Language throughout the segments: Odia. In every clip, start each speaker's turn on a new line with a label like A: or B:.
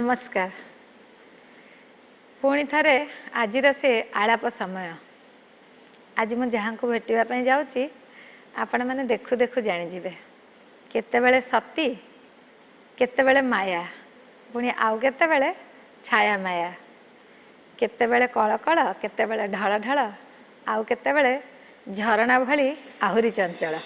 A: नमस्कार। पुणी थरे आजिर से आलाप समय आज मु जहाँ को भेटापी जाऊँगी आपण मैंने देखु देखु जाणीजे केतेबेले सती केतेबेले माया पुणी आउ केतेबेले छाया माया केतेबेले कल कल केतेबेले ढल ढल आउ केतेबेले झरणा भली आहुरी चंचल।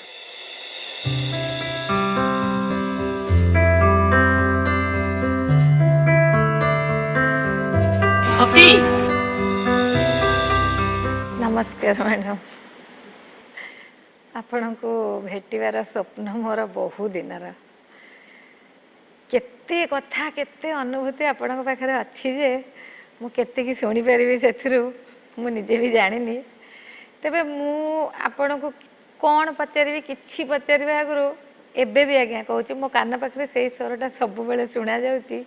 A: नमस्कार मैडम, आपण को भेटार स्वप्न मोर बहु दिनर केते कथा केते अनुभूति आपण पाखे अच्छी जे मुझे शुणी पारि से मुझे भी जानी तेबे मु आपण को कौन पचारि कि पचार आगु एबे भी आज्ञा कहूँ मो कान पाखे से स्वरटा सब बेले शुणा जाऊँगी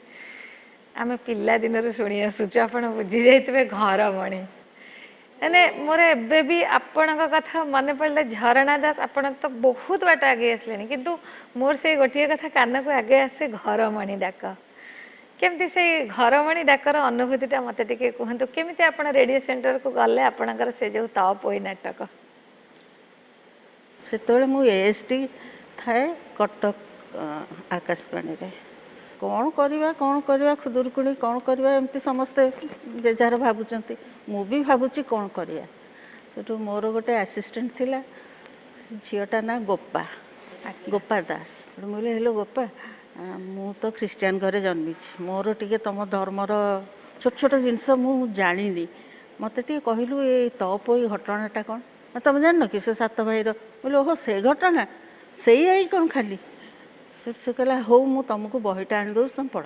A: आम पिला दिन शुणी आसुचु आप बुझी जाइए घरमणी मैंने मोर एबे भी आपण कथा मन पड़े झरणा दास आपण तो बहुत बाट आगे आसले किंतु मोर से गोटे कथा कान को आगे आसे घरमणी डाक केमती से घरमणी डाकर अनुभूतिटा मत टे कहतु केमी आप रेडियो सेंटर को गले आपणकर से जो तपोई नाटक
B: से मु एएसटी थाए कटक आकाशवाणी रे कौन करवा खुदुरकुणी कौन करवा एमती समस्ते जेजार भावुं मु भी भावुची कौन करवा से मोर गोटे आसिस्टेंट थिला झीटा ना गोपा गोपा दास मुझे हेलो गोपा मु तो ख्रीस्टियान घरे जन्मी मोर टे तुम धर्मर छोट छोट जिनस मु जानी मत टे कहलु ये तपोई घटनाटा कौन तुम जान कि से सात भाई बोले ओहो से घटना से आई कौन खाली से कहला हो मु तुमको बहीटा आनी दूँ तुम पढ़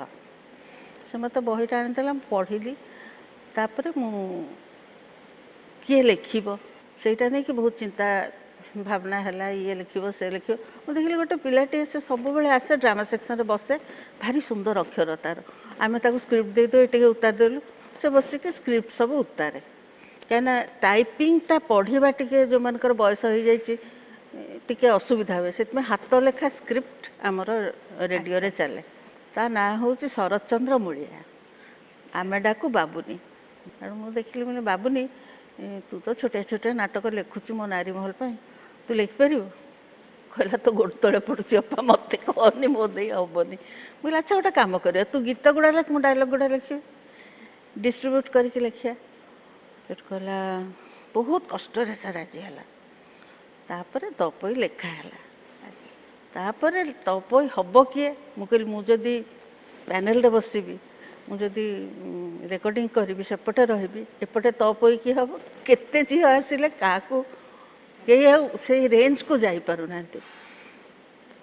B: से मत बहीटा आनीला पढ़ी तापर मु किए लिखब सेटा नहीं कि बहुत चिंता भावना है ये लिखब से लिख मुझे देखिए गोटे पिलाटे से सब बेले आसे ड्रामा सेक्शन रे बसे भारी सुंदर अक्षर तार आम स्क्रिप्ट दे दो ये उतार देलु से बसिक स्क्रिप्ट सब उतारे कहीं टाइपिंगटा पढ़ा टे जो मानकर बयस हो जाए टिके असुविधा हुए से हाथ लेखा स्क्रिप्ट आमर रेडियो रे चले ता ना हूँ शरत चंद्र मूलिया आमे डाकू बाबुनी मुझे देखिली मैंने बाबुनी तू तो छोटे छोटे नाटक लिखुचु मो नारी महल पर तू लिखिपर कहला तो गोड़ तले पड़ुची अपा मत कहनी मो दे हेनी मुझे अच्छा गोटे कम कर तू गीत गुड़ा लिख मुझे डायलग गुड़ा लिखी डिस्ट्रीब्यूट करके लिखिया कहला बहुत कष्ट से राजी है तापर तपोई लेखा है तापर तपोई हम किए मुझे मुझे पैनल रे बसबी मुझे रेकर्डिंग करी सेपटे रही एपटे तपोई कि हम केते झील आसिले क्या से रेंज को जापारूना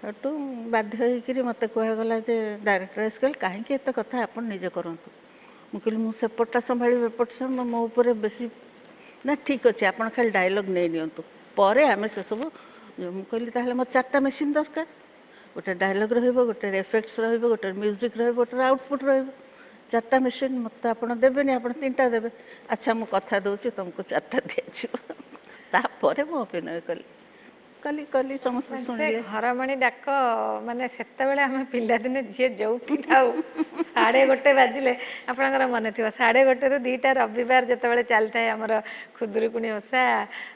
B: सेठू बाध्य होकर मत कहगला जे डायरेक्टर कहल कहीं एत कथा आप निजे करूँ मुझे मुझेपटा संभाली एपट से मो उपर बेसी ना ठीक अच्छे आप खाली डायलॉग नहीं नियंतु पर आम से सब मुझे मत चार्टा मेसीन दरकार गोटे डायलॉग रोटे इफेक्ट्स रोटे म्यूजिक रोटे आउटपुट चार्टा मेसीन मत आप देवे आप तीन देवे अच्छा मुझे कथा दूसरी तुमको चार्टा दिपर मु अभिनय कली कली कली समस्त शुणिले
A: घरमणी डाक माने सेतेबेले आम पिलादिने झील जो साढ़े गोटे बाजिले आपणकर मन थी साढ़े गोटे रु 2टा रविवार जिते चलता है आमर खुदुरकुणी ओषा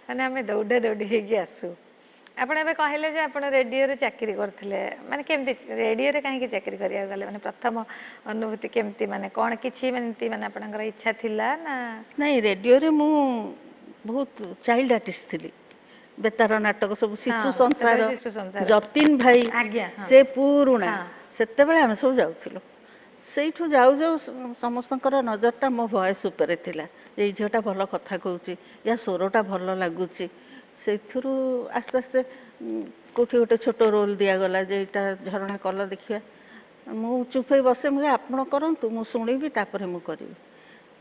A: मैंने आम दौड़ा दौड़ी होगी आसू आपड़ ए कहले जे आप रेडियो रे चाकरी करथिले माने केमती रेडियो रे कहीं चाकरी करिया गले माने प्रथम अनुभूति केमती माने कौन किछि माने माने आपणकर इच्छा थिला ना
B: नहीं रेडियो रे मु बहुत चाइल्ड आर्टिस्ट थी बेतार नाटक सब शिशु संसार जतीन भाई से पुरुणा सेते बेले आम सब जाऊँ से जाऊ जाऊ समस्त नजरटा मो वॉइस उपरे थिला ये झीटा भल कथा कहूँ या स्वरटा भल लगुच से आस्ते आस्ते कौटी गोटे छोट रोल दिगला जे यहाँ झरणा कल देखिए मु चुप बसे मुझे आपण करूँ मु शुणी तापर मु करी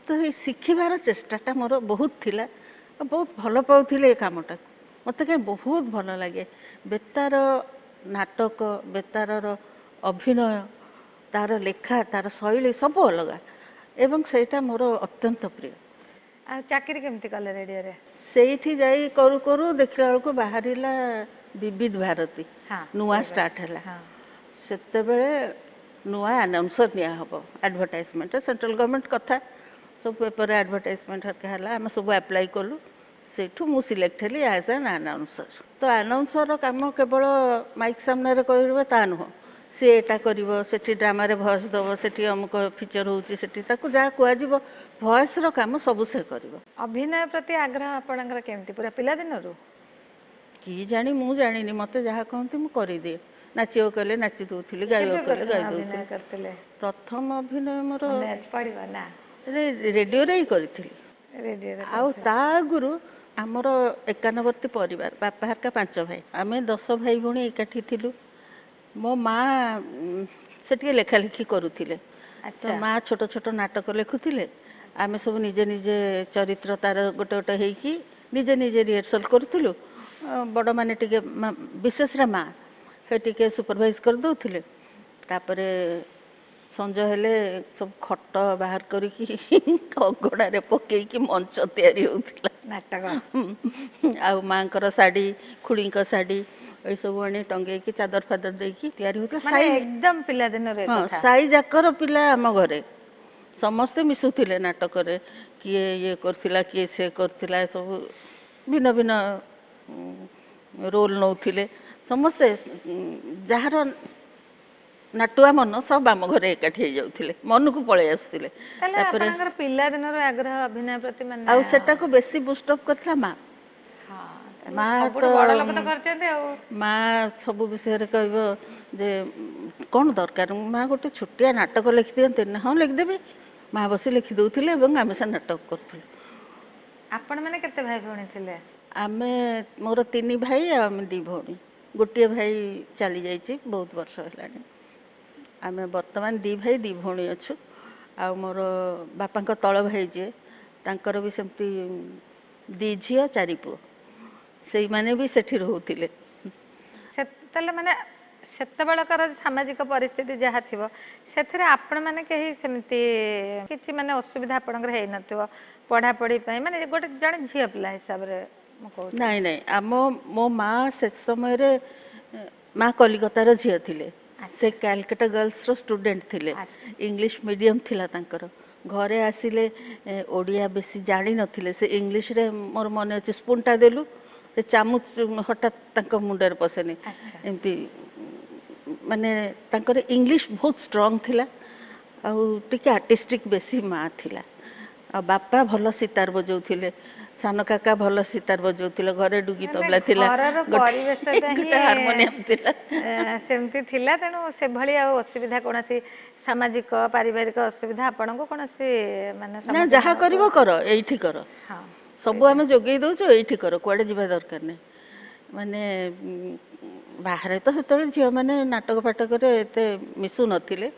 B: तो ये शिखिबार चेष्टाटा मोर बहुत थिला बहुत भल पाऊे ये कामटा मत कहीं बहुत भल लगे बेतार नाटक बेतार अभिनय तार लेखा तार शैली सब अलग एवं सेटा मोर अत्यंत प्रिय।
A: चाकरी केमती कले रेडियो रे
B: सेठी जाई करू करू देखला बेलू बाहरिला विविध भारती नुआ स्टार्ट है सेते बेले नुआ आनाउंसर निया हबो एडवर्टाइजमेंट सेंट्रल गवर्नमेंट कथा सब पेपर एडवर्टाइजमेंट हरका हला हम सब अप्लाई कलु सेठू मु सिलेक्ट हेली एज एन अनाउंसर तो अनाउंसर काम केवल माइक सामने रे कहबे ता नुह सी एटा करिवो सेठी ड्रामा रे वॉइस दबो सेठी अमुक फीचर होउची सेठी ताकू जा कुआ जीवो वॉइस रो काम सब से करिवो
A: अभिनय प्रति आग्रह आपणकर केमती पूरा पिला दिनरू
B: की जानी मु जानिनी मते जहा कहंती मु करि दे नाचियो कले नाची दउथिली गाइयो कले गाइ
A: अभिनय
B: दउथिली
A: करथिले
B: प्रथम अभिनय मोर
A: मैच पड़िबा ना
B: रेडियो रे ही करिथिली
A: रेडियो रे
B: आउ ता गुरु आमर 91 परिवार बापा हरका 5 भाई आमे 10 भाई भणी एकाठी थिलु मो माँ से लेखा लिखी करुथिले तो माँ छोट छोट नाटक लिखुथिले आमे सब निजे निजे चरित्र तार गोटे गोटे हेकी निजे निजे रिहर्सल करुथिलु बड़ माने टिके विशेष रे माँ हे टिके सुपरवाइज कर दउथिले तापरे संज हेले सब खट बाहर करिकी अगड़ा रे पकेई की मंच तैयारी होउथिला
A: नाटक
B: आ माँकर साड़ी खुड़ीक साड़ी ये सब आनी टंगे की चादर फादर देकी तैयारी होता
A: माने एकदम पिला दिन रे
B: हाँ
A: कथा
B: साई जाकर पिला आम घरे समस्ते मिसुथिले नाटक रे किए ये करथिला किए से करथिला सब भिन्न भिन्न रोल नौथिले समस्ते जହାର नाटुआ मन सब आम घरे एकाठी हो जाउथिले मन को पळे आसुथिले
A: ताले आपनकर पिला दिन रे आग्रह अभिनय प्रति माने
B: आ सेटा को बेसी बूस्ट अप करथला माँ
A: हां
B: माँ
A: तो बड़ लोक तो करचंदे आ
B: माँ सब विषय कहब जे कौन दरकार माँ गोटे छोटिया नाटक लिखि दियंते ना हाँ लिखिदेवी माँ बसी लिखि दउथिले एवं आमे से नाटक करथुलु
A: आपण माने केते भाई भणी थिले
B: आमे मोर 3 भाई आ आमे 2 भणी गोटे भाई चली जाइछि बहुत वर्ष हेलानी आमे वर्तमान 2 भाई 2 भणी अछु आ मोर बापा को तळ भाई जे तांकर भी सेमती 2 झियो 4 पुओ सेई माने भी सेठी रहउथिले
A: ताले माने सेते बेलकर सामाजिक परिस्थिति जहा थिबो सेथरे आपण माने केही सेमती किछि माने असुविधा आपनकर हेइ नथिबो पढ़ा पढ़ी पई माने गोटे जण झियो पिला हिसाब रे म कहू
B: नहीं नहीं आम मो माँ से समय रे माँ कलिकतार झियो थिले से कैलकाटा गर्ल्स रो स्टूडेंट थिले इंग्लिश मीडियम थिला तांकर घरे आसिले ओडिया बेसी जानी नथिले से इंग्लिश रे मोर मन अछि स्पूनटा देलु से चामुच हठात तांको मुंडर पसेनी एमती माने तांकर इंग्लिश बहुत स्ट्रांग थिला आ टिके आर्टिस्टिक बेसी माँ थिला आ बापा भल सितार बजाउथिले सान काका भल सितार बजाउथिले घरे डुगी तबला थिला
A: घरर परिवेशटा ही
B: हारमोनियम थिला
A: सेमती थिला तेनु से भली आ असुविधा कोनसी सामाजिक पारिवारिक असुविधा आपन को कोनसी माने
B: ना जहा करबो करो एठी करो
A: हां
B: सब आमे जोगेई दउछो एठी करो कुआडे जिबा दरकार नै माने बाहर तो हेतले झियो माने नाटक फाटक रे एते मिसु नथिले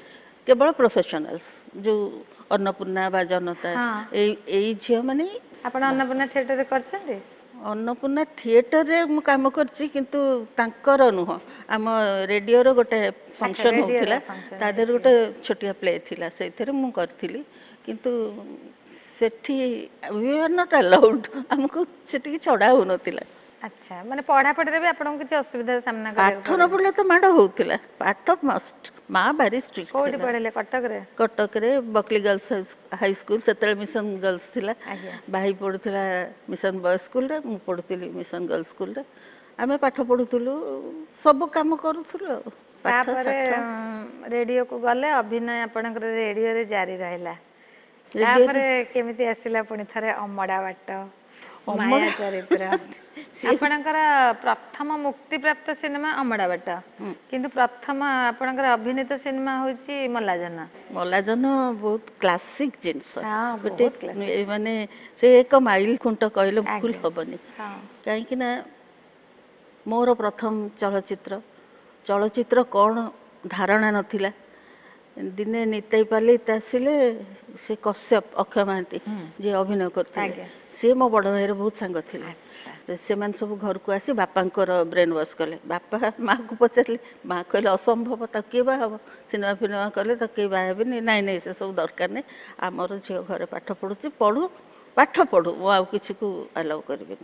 B: केवल प्रोफेशनल्स जो अन्नपूर्णा बा जनता एई झियो माने
A: आपण अन्नपूर्णा थिएटर रे करछन्ते
B: अन्नपूर्णा थिएटर रे मु काम करछि किंतु तांकर नुह आम रेडियो रो गोटे फंक्शन होथिला ता देर गोटे छोटिया प्ले थिला सेथरे मु करथिली किंतु सेठी वी आर नॉट अलाउड हमको सेठी छडा हो नथिला
A: अच्छा माने पढ़ा पढ़ी रे भी आपन किछ असुविधार सामना करे
B: पाठ न पढ़ले तो माड होउथिला पाठ मस्ट माँ भारी स्ट्रिक्ट
A: कोठी पढ़ले
B: कटक रे बकली गर्ल्स हाई स्कूल सेतरे मिशन गर्ल्स थिला भाई पढ़ुथिला मिशन बॉयज स्कूल रे मु पढ़ुथिली मिशन गर्ल्स स्कूल रे आमे पाठ पढ़ुथुलु सब काम करूथुलु
A: तापरे रेडियो को गले अभिनय आपन रेडियो रे जारी रहला तापरे केमिति आसिला पुनी थरे अमडा बाट माया चरित्र आपनकर प्रथम मुक्ति प्राप्त सिनेमा अमडा बाट किंतु प्रथम आपनकर अभिनीत सिनेमा होची मल्लाजन
B: बहुत क्लासिक जिंस
A: हां
B: गोटे माने से एक माइल खुंट कहले भूल हबनी काहे कि ना मोर प्रथम चलचित्र कौन धारणा नथिला दिने निताई पाली आसिले से कश्यप अक्षय महांती जे अभिनय करते सी मो बड़ भाई बहुत सांग थे से सब घर को आसी बापांकर ब्रेन वॉश कले बापा माँ को पचारे माँ कहले असंभव तो किए बा हम सिनेमा फिनेमा कले तो किए बाहबी नाई नाई से सब दरकार नहीं आमर झील घरे पाठ पढ़ुची पढ़ू पाठ पढ़ू मु आउ किसी को अलाउ करी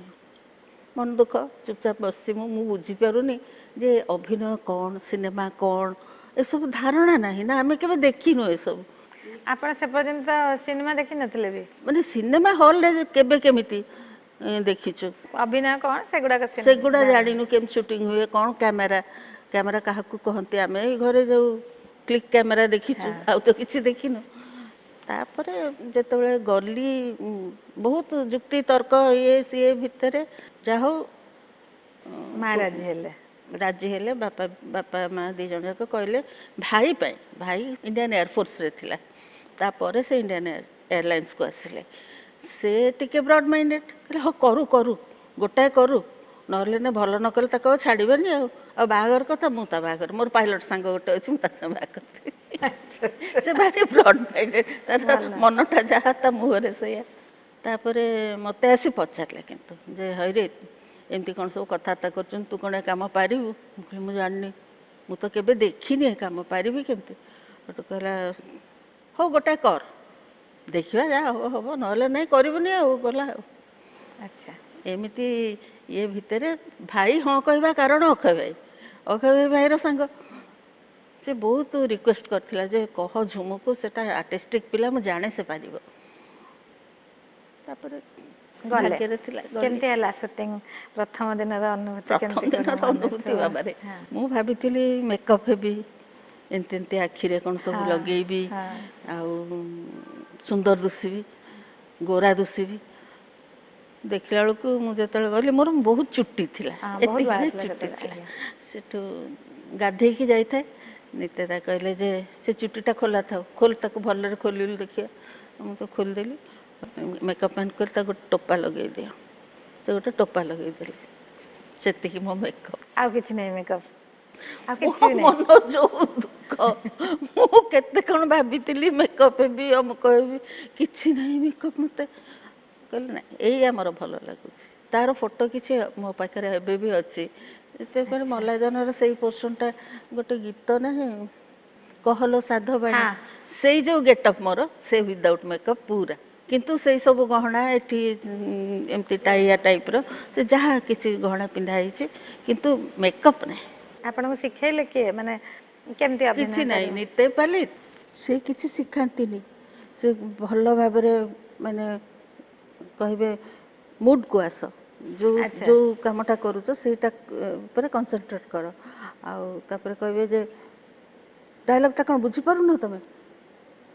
B: मन दुख चुपचाप बस मु बुझीपारूनी जे अभिनय कौन सिनेमा कौन ଏସବୁ ଧାରଣା ନାହିଁ ନା, ଆମେ କେବେ ଦେଖିନୁ ଏସବୁ।
A: ଆପଣ ସେ ପର୍ଯ୍ୟନ୍ତ ସିନେମା ଦେଖିନଥିଲେ ବି?
B: ମାନେ ସିନେମା ହଲ୍ରେ କେବେ କେମିତି ଦେଖିଛୁ,
A: ଅଭିନୟ କ'ଣ ସେଗୁଡ଼ାକ
B: ସେଗୁଡ଼ା ଜାଣିନୁ କେମିତି ସୁଟିଂ ହୁଏ, କ'ଣ କ୍ୟାମେରା କାହାକୁ କହନ୍ତି। ଆମେ ଏଇ ଘରେ ଯେଉଁ କ୍ଲିକ୍ କ୍ୟାମେରା ଦେଖିଛୁ, ଆଉ ତ କିଛି ଦେଖିନୁ। ତାପରେ ଯେତେବେଳେ ଗଲି ବହୁତ ଯୁକ୍ତି ତର୍କ ଇଏ ସିଏ ଭିତରେ ଯାହା ହଉ
A: ମା
B: ରାଜି ହେଲେ। ବାପା ମା ଦୁଇ ଜଣ ଯାକ କହିଲେ ଭାଇ ପାଇଁ। ଭାଇ ଇଣ୍ଡିଆନ୍ ଏୟାରଫୋର୍ସରେ ଥିଲା, ତାପରେ ସେ ଇଣ୍ଡିଆନ୍ ଏୟାରଲାଇନ୍ସକୁ ଆସିଲେ। ସେ ଟିକେ ବ୍ରଡ୍ ମାଇଣ୍ଡେଡ୍, କହିଲେ ହଁ କରୁ କରୁ ଗୋଟାଏ କରୁ, ନହେଲେ ନା ଭଲ ନ କଲେ ତାକୁ ଆଉ ଛାଡ଼ିବେନି। ଆଉ ବାହାଘର କଥା, ମୁଁ ତା ବାହାଘର, ମୋର ପାଇଲଟ ସାଙ୍ଗ ଗୋଟେ ଅଛି, ମୁଁ ତା ସାଙ୍ଗେ ବାହା କରିଥିଲି। ସେ ଭାରି ବ୍ରଡ୍ ମାଇଣ୍ଡେଡ୍, ତାର ମନଟା ଯାହା ତା ମୁହଁରେ ସେଇଆ। ତାପରେ ମୋତେ ଆସି ପଚାରିଲେ କିନ୍ତୁ ଯେ ହଇରେ ଏମିତି କ'ଣ ସବୁ କଥାବାର୍ତ୍ତା କରୁଛନ୍ତି, ତୁ କ'ଣ ଏ କାମ ପାରିବୁ? ମୁଁ କହିଲି ମୁଁ ଜାଣିନି, ମୁଁ ତ କେବେ ଦେଖିନି, ଏ କାମ ପାରିବି କେମିତି? ସେଠୁ କହିଲା ହଉ ଗୋଟାଏ କର, ଦେଖିବା ଯାହା ହବ ହବ, ନହେଲେ ନାଇଁ କରିବୁନି, ଆଉ ଗଲା ଆଉ।
A: ଆଚ୍ଛା,
B: ଏମିତି ଇଏ ଭିତରେ ଭାଇ ହଁ କହିବା କାରଣ ଅକ୍ଷୟ ଭାଇର ସାଙ୍ଗ, ସେ ବହୁତ ରିକ୍ୱେଷ୍ଟ କରିଥିଲା ଯେ କହ ଝୁମୁକୁ, ସେଟା ଆର୍ଟିଷ୍ଟିକ୍ ପିଲା, ମୁଁ ଜାଣେ ସେ ପାରିବ। ତାପରେ ଭାଗ୍ୟରେ ଥିଲା।
A: କେମିତି ହେଲା ସୁଟିଂ? ପ୍ରଥମ ଦିନର ଅନୁଭୂତି?
B: ପ୍ରଥମ ଦିନର ଅନୁଭୂତି ବାବାରେ, ମୁଁ ଭାବିଥିଲି ମେକଅପ୍ ହେବି, ଏମିତି ଏମିତି ଆଖିରେ କ'ଣ ସବୁ ଲଗେଇବି, ଆଉ ସୁନ୍ଦର ଦୁଷିବି, ଗୋରା ଦୁଷିବି। ଦେଖିଲା ବେଳକୁ ମୁଁ ଯେତେବେଳେ ଗଲି, ମୋର ବହୁତ ଚୁଟି ଥିଲା, ଏତିକି ଚୁଟି ଥିଲା। ସେଠୁ ଗାଧେଇକି ଯାଇଥାଏ, ନିତେଦା କହିଲେ ଯେ ସେ ଚୁଟିଟା ଖୋଲା ଥାଉ, ଖୋଲ, ତାକୁ ଭଲରେ ଖୋଲିଲୁ ଦେଖିବା। ମୁଁ ତ ଖୋଲିଦେଲି, ମେକଅପ୍ ମ୍ୟାନ୍ କରି ତାକୁ ଗୋଟେ ଟୋପା ଲଗେଇ ଦିଅ। ସେ ଗୋଟେ ଟୋପା ଲଗେଇଦେଲି, ସେତିକି ମୋ ମେକଅପ୍।
A: ଆଉ କିଛି ନାହିଁ ମେକଅପ୍?
B: ମୋ ମନ ଯୋଉ ଦୁଃଖ, ମୁଁ କେତେ କ'ଣ ଭାବିଥିଲି ମେକଅପ୍ ହେବି, ଅମୁକ ହେବି, କିଛି ନାହିଁ ମେକଅପ୍। ମୋତେ କହିଲେ ନାଇଁ ଏଇ ଆମର ଭଲ ଲାଗୁଛି। ତାର ଫଟୋ କିଛି ମୋ ପାଖରେ ଏବେ ବି ଅଛି। ଯେତେବେଳେ ମଲାଜନର ସେଇ ପୋର୍ସନଟା, ଗୋଟେ ଗୀତ ନାହିଁ କହଲୋ ସାଧବାଣୀ, ସେଇ ଯେଉଁ ଗେଟଅପ୍ ମୋର, ସେ ୱିଦାଉଟ୍ ମେକଅପ୍ ପୁରା। କିନ୍ତୁ ସେଇ ସବୁ ଗହଣା ଏଠି ଏମିତି ଟାଇଆ ଟାଇପ୍ର, ସେ ଯାହା କିଛି ଗହଣା ପିନ୍ଧା ହେଇଛି, କିନ୍ତୁ ମେକଅପ୍ ନାହିଁ।
A: ଆପଣଙ୍କୁ ଶିଖେଇଲେ କିଏ? ମାନେ କେମିତି?
B: କିଛି ନାହିଁ, ନିତେ ପାଲି ସେ କିଛି ଶିଖାନ୍ତିନି। ସେ ଭଲ ଭାବରେ ମାନେ କହିବେ ମୁଡ୍କୁ ଆସ, ଯେଉଁ କାମଟା କରୁଛ ସେଇଟା ଉପରେ କନସେନ୍ଟ୍ରେଟ୍ କର। ଆଉ ତାପରେ କହିବେ ଯେ ଡାଇଲଗ୍ଟା କ'ଣ ବୁଝିପାରୁନ ତମେ?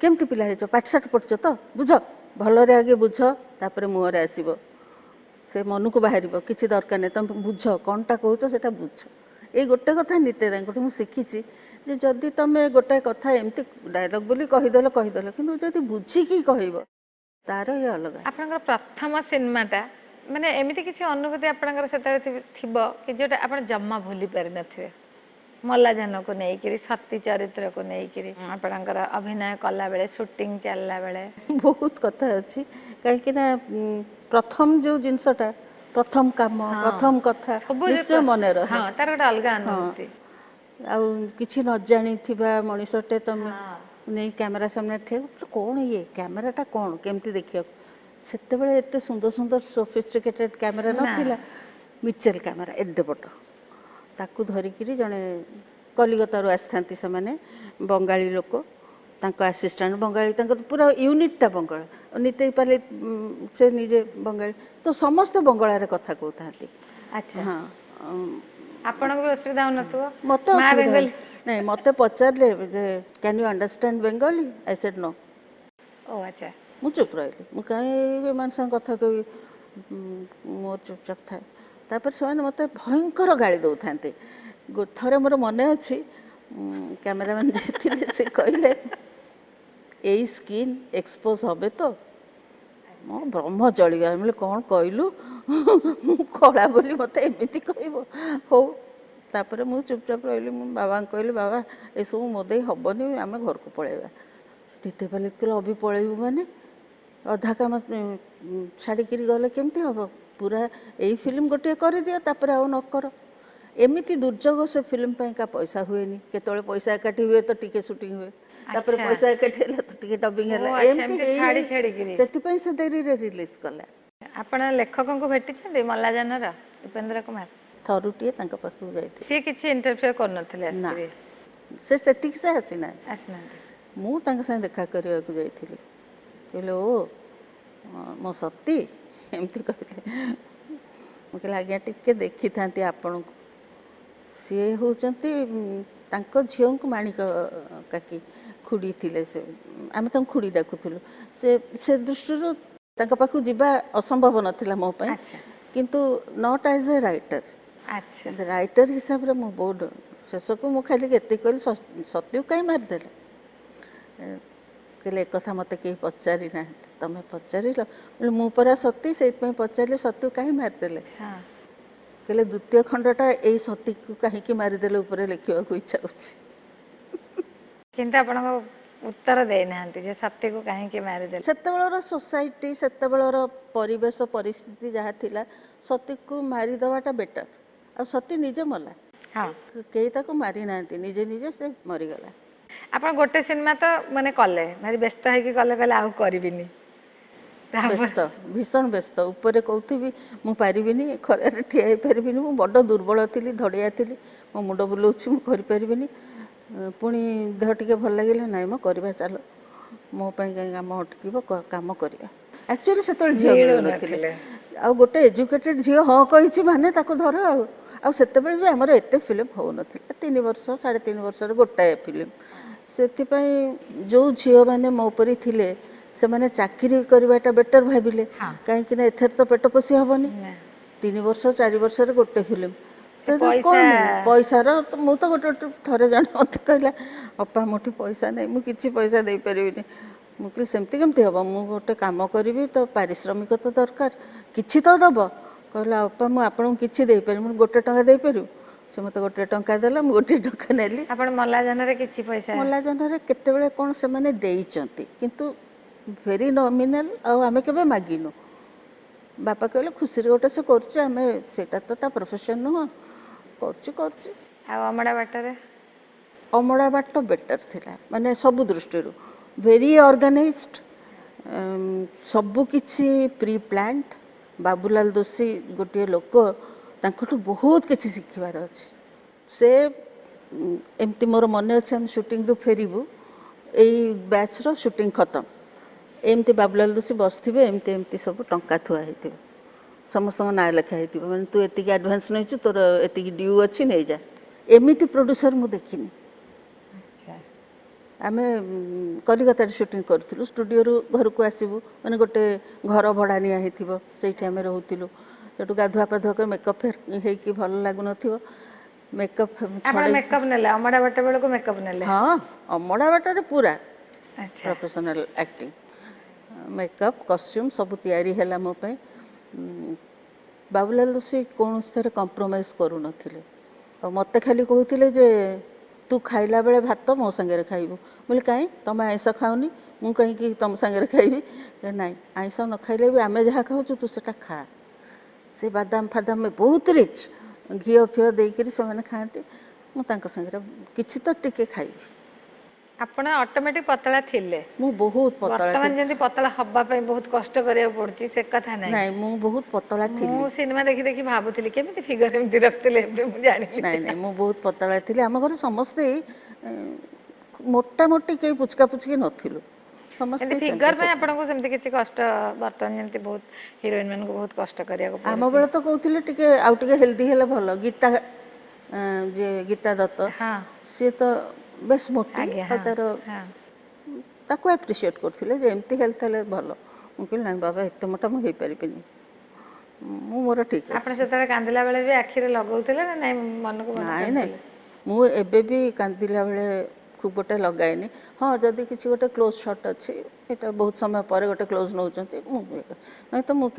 B: କେମିତି ପିଲା ହେଇଛ, ପାଠଶାଠ ପଢ଼ିଛ ତ, ବୁଝ ଭଲରେ, ଆଗେ ବୁଝ, ତାପରେ ମୁହଁରେ ଆସିବ, ସେ ମନକୁ ବାହାରିବ। କିଛି ଦରକାର ନାହିଁ, ତମେ ବୁଝ କ'ଣଟା କହୁଛ ସେଇଟା ବୁଝ। ଏଇ ଗୋଟେ କଥା ନିତେ ତାଙ୍କଠୁ ମୁଁ ଶିଖିଛି ଯେ ଯଦି ତମେ ଗୋଟେ କଥା ଏମିତି ଡାଇଲଗ୍ ବୋଲି କହିଦେଲ, କିନ୍ତୁ ଯଦି ବୁଝିକି କହିବ ତାର ଇଏ ଅଲଗା।
A: ଆପଣଙ୍କର ପ୍ରଥମ ସିନେମାଟା, ମାନେ ଏମିତି କିଛି ଅନୁଭୂତି ଆପଣଙ୍କର ସେତେବେଳେ ଥିବ କି ଯେଉଁଟା ଆପଣ ଜମା ଭୁଲି ପାରିନଥିବେ? ମଲାଜନକୁ ନେଇକିରି, ସତୀ ଚରିତ୍ରକୁ ନେଇକିରି ଆପଣଙ୍କର ଅଭିନୟ କଲାବେଳେ, ସୁଟିଂ ଚାଲିଲା ବେଳେ?
B: ବହୁତ କଥା ଅଛି, କାହିଁକି ନା ପ୍ରଥମ ଯେଉଁ ଜିନିଷଟା, ପ୍ରଥମ କାମ, ପ୍ରଥମ କଥା ନିଶ୍ଚୟ ମନେ ରହେ।
A: ତାର ଗୋଟେ ଅଲଗା ଅନୁଭୂତି।
B: ଆଉ କିଛି ନ ଜାଣିଥିବା ମଣିଷଟେ ତମେ ନେଇ କ୍ୟାମେରା ସାମ୍ନାରେ ଠିଆ, କ'ଣ ଇଏ କ୍ୟାମେରାଟା କ'ଣ କେମିତି ଦେଖିବାକୁ? ସେତେବେଳେ ଏତେ ସୁନ୍ଦର ସୁନ୍ଦର ସୋଫିଷ୍ଟିକେଟେଡ୍ କ୍ୟାମେରା ନଥିଲା, ମିଚେଲ୍ କ୍ୟାମେରା ଏଡ଼େ ବଡ଼, ତାକୁ ଧରିକିରି ଜଣେ କଲିକତାରୁ ଆସିଥାନ୍ତି ସେମାନେ, ବଙ୍ଗାଳୀ ଲୋକ, ତାଙ୍କ ଆସିଷ୍ଟାଣ୍ଟ ବଙ୍ଗାଳୀ, ତାଙ୍କର ପୁରା ୟୁନିଟ୍ଟା ବଙ୍ଗାଳ। ନିତେଇ ପାଲି ସେ ନିଜେ ବଙ୍ଗାଳୀ, ତ ସମସ୍ତେ ବଙ୍ଗଳାରେ କଥା କହୁଥାନ୍ତି। ହଁ,
A: ଆପଣଙ୍କୁ ବି ଅସୁବିଧା ହେଉନଥିବ?
B: ମୋତେ ଅସୁବିଧା ନାଇଁ, ମୋତେ ପଚାରିଲେ ଯେ can you understand Bengali? I said no.
A: ଓ ଆଚ୍ଛା। ମୁଁ
B: ଚୁପ୍ ରହିଲି, ମୁଁ କାହିଁକି ଏମାନଙ୍କ ସାଙ୍ଗେ କଥା କହିବି, ମୋର ଚୁପଚାପ ଥାଏ। ତାପରେ ସେମାନେ ମୋତେ ଭୟଙ୍କର ଗାଳି ଦେଉଥାନ୍ତି। ଥରେ ମୋର ମନେ ଅଛି, କ୍ୟାମେରାମ୍ୟାନ୍ ଯିଏ ଥିଲେ ସେ କହିଲେ ଏଇ ସ୍କିନ୍ ଏକ୍ସପୋଜ୍ হবে ତ? ମୋ ବ୍ରହ୍ମ ଚଳିଗଲା। ମୁଁ କହିଲି କ'ଣ କହିଲୁ, ମୁଁ କଳା ବୋଲି ମୋତେ ଏମିତି କହିବ? ହଉ, ତାପରେ ମୁଁ ଚୁପଚାପ ରହିଲି। ମୁଁ ବାବାଙ୍କୁ କହିଲି ବାବା ଏସବୁ ମୋ ଦେଇ ହେବନି, ଆମେ ଘରକୁ ପଳାଇବା। ନିତେ ପାଲି କହିଲେ ଅଭି ପଳାଇବୁ ମାନେ? ଅଧା କାମ ଛାଡ଼ିକିରି ଗଲେ କେମିତି ହେବ? ପୁରା ଏଇ ଫିଲ୍ମ ଗୋଟିଏ କରିଦିଅ, ତାପରେ ଆଉ ନ କର। ଏମିତି ଦୁର୍ଯୋଗ ସେ ଫିଲ୍ମ ପାଇଁକା ପଇସା ହୁଏନି, କେତେବେଳେ ପଇସା ଏକାଠି ହୁଏ ତ ଟିକେ ସୁଟିଂ ହୁଏ, ତାପରେ ପଇସା ଏକାଠି ହେଲା ତ ଟିକେ ଡବିଂ ହେଲା, ଏମିତି ସେଥିପାଇଁ ସେ ଡେରିରେ ରିଲିଜ୍ କଲା।
A: ଆପଣ ଲେଖକଙ୍କୁ ଭେଟିଛନ୍ତି ମଲାଜନର, ଉପେନ୍ଦ୍ର କୁମାର?
B: ଥରୁଟିଏ ତାଙ୍କ ପାଖକୁ ଯାଇଥିଲି।
A: ସିଏ କିଛି ଇଣ୍ଟରଫିୟର କରୁନଥିଲେ?
B: ନା, से ସେଠିକି ସେ ଆସିନାହାନ୍ତି।
A: ଆସିନାହାନ୍ତି।
B: ମୁଁ ତାଙ୍କ ସାଙ୍ଗେ ଦେଖା କରିବାକୁ ଯାଇଥିଲି। କହିଲେ ଓ ମୋ ସତୀ ଏମିତି କହିଲେ। ମୁଁ କହିଲି ଆଜ୍ଞା ଟିକେ ଦେଖିଥାନ୍ତି ଆପଣଙ୍କୁ। ସିଏ ହେଉଛନ୍ତି ତାଙ୍କ ଝିଅଙ୍କୁ ମାଣିକ କାକି ଖୁଡ଼ି ଥିଲେ। ସେ ଆମେ ତାଙ୍କୁ ଖୁଡ଼ି ଡାକୁଥିଲୁ। ସେ ଦୃଷ୍ଟିରୁ ତାଙ୍କ ପାଖକୁ ଯିବା ଅସମ୍ଭବ ନଥିଲା ମୋ ପାଇଁ,
A: ଆଚ୍ଛା
B: କିନ୍ତୁ ନଟ୍ ଆଜ୍ ଏ ରାଇଟର।
A: ଆଚ୍ଛା
B: ରାଇଟର ହିସାବରେ ମୁଁ ବହୁତ ଶେଷକୁ ମୁଁ ଖାଲି ଏତିକି କହିଲି ସତ୍ୟକୁ କାହିଁ ମାରିଦେଲେ। କହିଲେ ଏକଥା ମୋତେ କେହି ପଚାରି ନାହାନ୍ତି, ତମେ ପଚାରିଲ। ମୁଁ ପରା ସତୀ, ସେଇଥିପାଇଁ ପଚାରିଲେ ସତ୍ୟକୁ କାହିଁ ମାରିଦେଲେ।
A: ହଁ
B: କହିଲେ ଦ୍ୱିତୀୟ ଖଣ୍ଡଟା ଏଇ ସତୀକୁ କାହିଁକି ମାରିଦେଲେ ଉପରେ ଲେଖିବାକୁ ଇଚ୍ଛା ହେଉଛି।
A: କିନ୍ତୁ ଆପଣଙ୍କ ଉତ୍ତର ଦେଇନାହାନ୍ତି ଯେ ସତ୍ୟକୁ କାହିଁକି ମାରିଦେଲେ।
B: ସେତେବେଳର ସୋସାଇଟି, ସେତେବେଳର ପରିବେଶ ପରିସ୍ଥିତି ଯାହା ଥିଲା, ସତୀକୁ ମାରିଦେବାଟା ବେଟର। ଆଉ ସତୀ ନିଜେ ମଲା,
A: ହଁ
B: କେହି ତାକୁ ମାରିନାହାନ୍ତି, ନିଜେ ନିଜେ ସେ ମରିଗଲା।
A: ଆପଣ ଗୋଟେ ସିନେମା ତ ମାନେ କଲେ, ଭାରି ବ୍ୟସ୍ତ ହେଇକି କଲେ, କହିଲେ ଆଉ କରିବିନି।
B: ବ୍ୟସ୍ତ, ଭୀଷଣ ବ୍ୟସ୍ତ। ଉପରେ କହୁଥିବି ମୁଁ ପାରିବିନି, ଖରାରେ ଠିଆ ହେଇପାରିବିନି, ମୁଁ ବଡ଼ ଦୁର୍ବଳ ଥିଲି, ଧଡ଼ିଆ ଥିଲି, ମୋ ମୁଣ୍ଡ ବୁଲଉଛି, ମୁଁ କରିପାରିବିନି। ପୁଣି ଦେହ ଟିକେ ଭଲ ଲାଗିଲା, ନାଇଁ ମ କରିବା ଚାଲ, ମୋ ପାଇଁ କାହିଁ କାମ ଅଟକିବ, କାମ କରିବା। ଆକ୍ଚୁଆଲି ସେତେବେଳେ ଝିଅ ମିଳୁନଥିଲେ।
A: ମିଳୁନଥିଲେ।
B: ଆଉ ଗୋଟେ ଏଜୁକେଟେଡ୍ ଝିଅ ହଁ କହିଛି ମାନେ ତାକୁ ଧର। ଆଉ ସେତେବେଳେ ବି ଆମର ଏତେ ଫିଲ୍ମ ହେଉନଥିଲା, 3 ବର୍ଷ 3.5 ବର୍ଷରେ ଗୋଟାଏ ଫିଲ୍ମ। ସେଥିପାଇଁ ଯେଉଁ ଝିଅମାନେ ମୋ ପରି ଥିଲେ ସେମାନେ ଚାକିରି କରିବାଟା ବେଟର ଭାବିଲେ,
A: ହଁ
B: କାହିଁକିନା ଏଥିରେ ତ ପେଟ ପୋଷି ହେବନି।
A: ନା।
B: 3 ବର୍ଷ 4 ବର୍ଷରେ ଗୋଟେ ଫିଲ୍ମ,
A: ସେ
B: ତ କ'ଣ
A: ପଇସା
B: ମିଳିବ ପଇସାର। ମୁଁ ତ ଗୋଟେ ଥରେ ଜଣେ ମୋତେ କହିଲା, ଅପା ମୋଠି ପଇସା ନାହିଁ, ମୁଁ କିଛି ପଇସା ଦେଇପାରିବିନି। ମୁଁ କହିଲି ସେମିତି କେମିତି ହେବ, ମୁଁ ଗୋଟେ କାମ କରିବି ତ ପାରିଶ୍ରମିକ ତ ଦରକାର, କିଛି ତ ଦେବ। କହିଲା ଅପା ମୁଁ ଆପଣଙ୍କୁ କିଛି ଦେଇପାରିବି, ମୁଁ 1 ଟଙ୍କା ଦେଇପାରିବୁ। ସେ ମୋତେ 1 ଟଙ୍କା ଦେଲା, ମୁଁ 1 ଟଙ୍କା ନେଲି।
A: ଆପଣ ମଲା ଜନରେ କିଛି ପଇସା
B: ମଲାଜନରେ କେତେବେଳେ କ'ଣ ସେମାନେ ଦେଇଛନ୍ତି, କିନ୍ତୁ ଭେରି ନମିନାଲ। ଆଉ ଆମେ କେବେ ମାଗିନୁ। ବାପା କହିଲେ ଖୁସିରେ ଗୋଟେ ସେ କରୁଛି, ଆମେ ସେଇଟା ତ ତା ପ୍ରଫେସନ୍ ନୁହଁ, କରୁଛି।
A: ଆଉ ଅମଡ଼ା ବାଟରେ
B: ଅମଡ଼ା ବାଟ ବେଟର ଥିଲା, ମାନେ ସବୁ ଦୃଷ୍ଟିରୁ ଭେରି ଅର୍ଗାନାଇଜ୍ଡ, ସବୁ କିଛି ପ୍ରି ପ୍ଲାନ୍ଡ। ବାବୁଲାଲ ଦୋଷୀ ଗୋଟିଏ ଲୋକ, ତାଙ୍କଠୁ ବହୁତ କିଛି ଶିଖିବାର ଅଛି। ସେ ଏମିତି ମୋର ମନେ ଅଛି, ଆମେ ସୁଟିଂରୁ ଫେରିବୁ, ଏଇ ବ୍ୟାଚ୍ର ସୁଟିଂ ଖତମ, ଏମିତି ବାବୁଲାଲ ଦୋଷୀ ବସିଥିବେ, ଏମିତି ସବୁ ଟଙ୍କା ଥୁଆ ହେଇଥିବ, ସମସ୍ତଙ୍କ ନାଁ ଲେଖା ହେଇଥିବ, ମାନେ ତୁ ଏତିକି ଆଡ଼ଭାନ୍ସ ନେଇଛୁ, ତୋର ଏତିକି ଡ୍ୟୁ ଅଛି, ନେଇଯା। ଏମିତି ପ୍ରଡ୍ୟୁସର ମୁଁ ଦେଖିନି।
A: ଆଚ୍ଛା
B: ଆମେ କଲିକତାରେ ସୁଟିଂ କରୁଥିଲୁ, ଷ୍ଟୁଡ଼ିଓରୁ ଘରକୁ ଆସିବୁ, ମାନେ ଗୋଟେ ଘର ଭଡ଼ା ନିଆ ହେଇଥିବ, ସେଇଠି ଆମେ ରହୁଥିଲୁ। ସେଠୁ ଗାଧୁଆ ପାଧୁଆ କରି ମେକଅପ୍ ହେଇକି ଭଲ ଲାଗୁନଥିବ, ମେକଅପ୍
A: ଆପଣ
B: ଛଡ଼େଇ।
A: ମେକଅପ୍ ନେଲେ ଅମଡ଼ା ବାଟ ବେଳକୁ ମେକଅପ୍ ନେଲେ।
B: ହଁ, ଅମଡ଼ା ବାଟରେ ପୁରା
A: ଆଚ୍ଛା
B: ପ୍ରଫେସନାଲ ଆକ୍ଟିଂ, ମେକଅପ୍ କଷ୍ଟ୍ୟୁମ୍ ସବୁ ତିଆରି ହେଲା ମୋ ପାଇଁ। ବାବୁଲାଲ ଦୋଷୀ କୌଣସିଥିରେ କମ୍ପ୍ରୋମାଇଜ୍ କରୁନଥିଲେ। ଆଉ ମୋତେ ଖାଲି କହୁଥିଲେ ଯେ ତୁ ଖାଇଲା ବେଳେ ଭାତ ମୋ ସାଙ୍ଗରେ ଖାଇବୁ। ମୁଁ କହିଲି କାହିଁ, ତମେ ଆଇଁଷ ଖାଉନି, ମୁଁ କାହିଁକି ତମ ସାଙ୍ଗରେ ଖାଇବି। ନାଇଁ, ଆଇଁଷ ନ ଖାଇଲେ ବି ଆମେ ଯାହା ଖାଉଛୁ ତୁ ସେଟା ଖା। ସେ ବାଦାମ ଫାଦାମ ବହୁତ ରିଚ୍, ଘିଅ ଫିଅ ଦେଇକରି ସେମାନେ ଖାଆନ୍ତି, ମୁଁ ତାଙ୍କ ସାଙ୍ଗରେ କିଛି ତ ଟିକେ ଖାଇବି।
A: ଆପଣ ଅଟୋମେଟିକ୍ ପତଳା ଥିଲେ।
B: ମୁଁ ବହୁତ ପତଳା
A: ବର୍ତ୍ତମାନ
B: ଥିଲି।
A: ଯେମିତି ପତଳା ହବା ପାଇଁ ବହୁତ କଷ୍ଟ କରିବାକୁ ପଡୁଛି, ସେ କଥା ନାହିଁ।
B: ନାଇଁ, ମୁଁ ବହୁତ ପତଳା ଥିଲି।
A: ମୁଁ ସିନେମା ଦେଖି ଦେଖି ଭାବୁଥିଲି କେମିତି ଫିଗର ଏମିତି ରଖିଥିଲେ, ଏବେ ମୁଁ ଜାଣିଲି।
B: ନାଇଁ, ମୁଁ ବହୁତ ପତଳା ଥିଲି। ଆମ ଘରେ ସମସ୍ତେ ମୋଟାମୋଟି, କେହି ପୁଚକା ପୁଚକି ନଥିଲୁ, ସମସ୍ତେ
A: ଏମିତି
B: ସେମିତି
A: ଫିଗର ପାଇଁ
B: ଥିଲୁ।
A: ଆପଣଙ୍କୁ ସେମିତି କିଛି କଷ୍ଟ, ବର୍ତ୍ତମାନ ଯେମିତି ବହୁତ ହିରୋଇନ୍ ମାନଙ୍କୁ ବହୁତ କଷ୍ଟ କରିବାକୁ
B: ଆମ
A: ପଡୁଛି।
B: ବେଳେ ତ କହୁଥିଲେ ଟିକେ ଆଉ ଟିକେ ହେଲ୍ଦି ହେଲେ ଭଲ। ଯେ ଗୀତା ଦତ୍ତ,
A: ହଁ
B: ସିଏ ତ ବେଶ ମୋଟି,
A: ଆଜ୍ଞା
B: ଆଉ
A: ହଁ
B: ତାର
A: ହଁ
B: ତାକୁ ଆପ୍ରିସିଏଟ୍ କରୁଥିଲେ ଯେ ଏମିତି ହେଲ୍ଥ ହେଲେ ଭଲ। ମୁଁ କହିଲି ନାଇଁ ବାବା, ଏତେ ମୋଟା ମୁଁ ହେଇପାରିବିନି, ମୁଁ ମୋର ଠିକ୍
A: ଆପଣ
B: ଅଛି।
A: ସେତେବେଳେ କାନ୍ଦିଲା ବେଳେ ବି ଆଖିରେ ଲଗଉଥିଲେ ନା ନାଇଁ, ମନକୁ ମନ
B: ନାଇଁ,
A: କାନ୍ଦୁଥିଲେ?
B: ମୁଁ ଏବେ ବି କାନ୍ଦିଲା ବେଳେ ଖୁବ୍ ଗୋଟେ ଲଗାଏନି। ହଁ, ଯଦି କିଛି ଗୋଟେ କ୍ଲୋଜ୍ ସଟ୍ ଅଛି, ଏଇଟା ବହୁତ ସମୟ ପରେ ଗୋଟେ କ୍ଲୋଜ୍ ନେଉଛନ୍ତି, ମୁଁ ନାଇଁ ତ ମୁଁ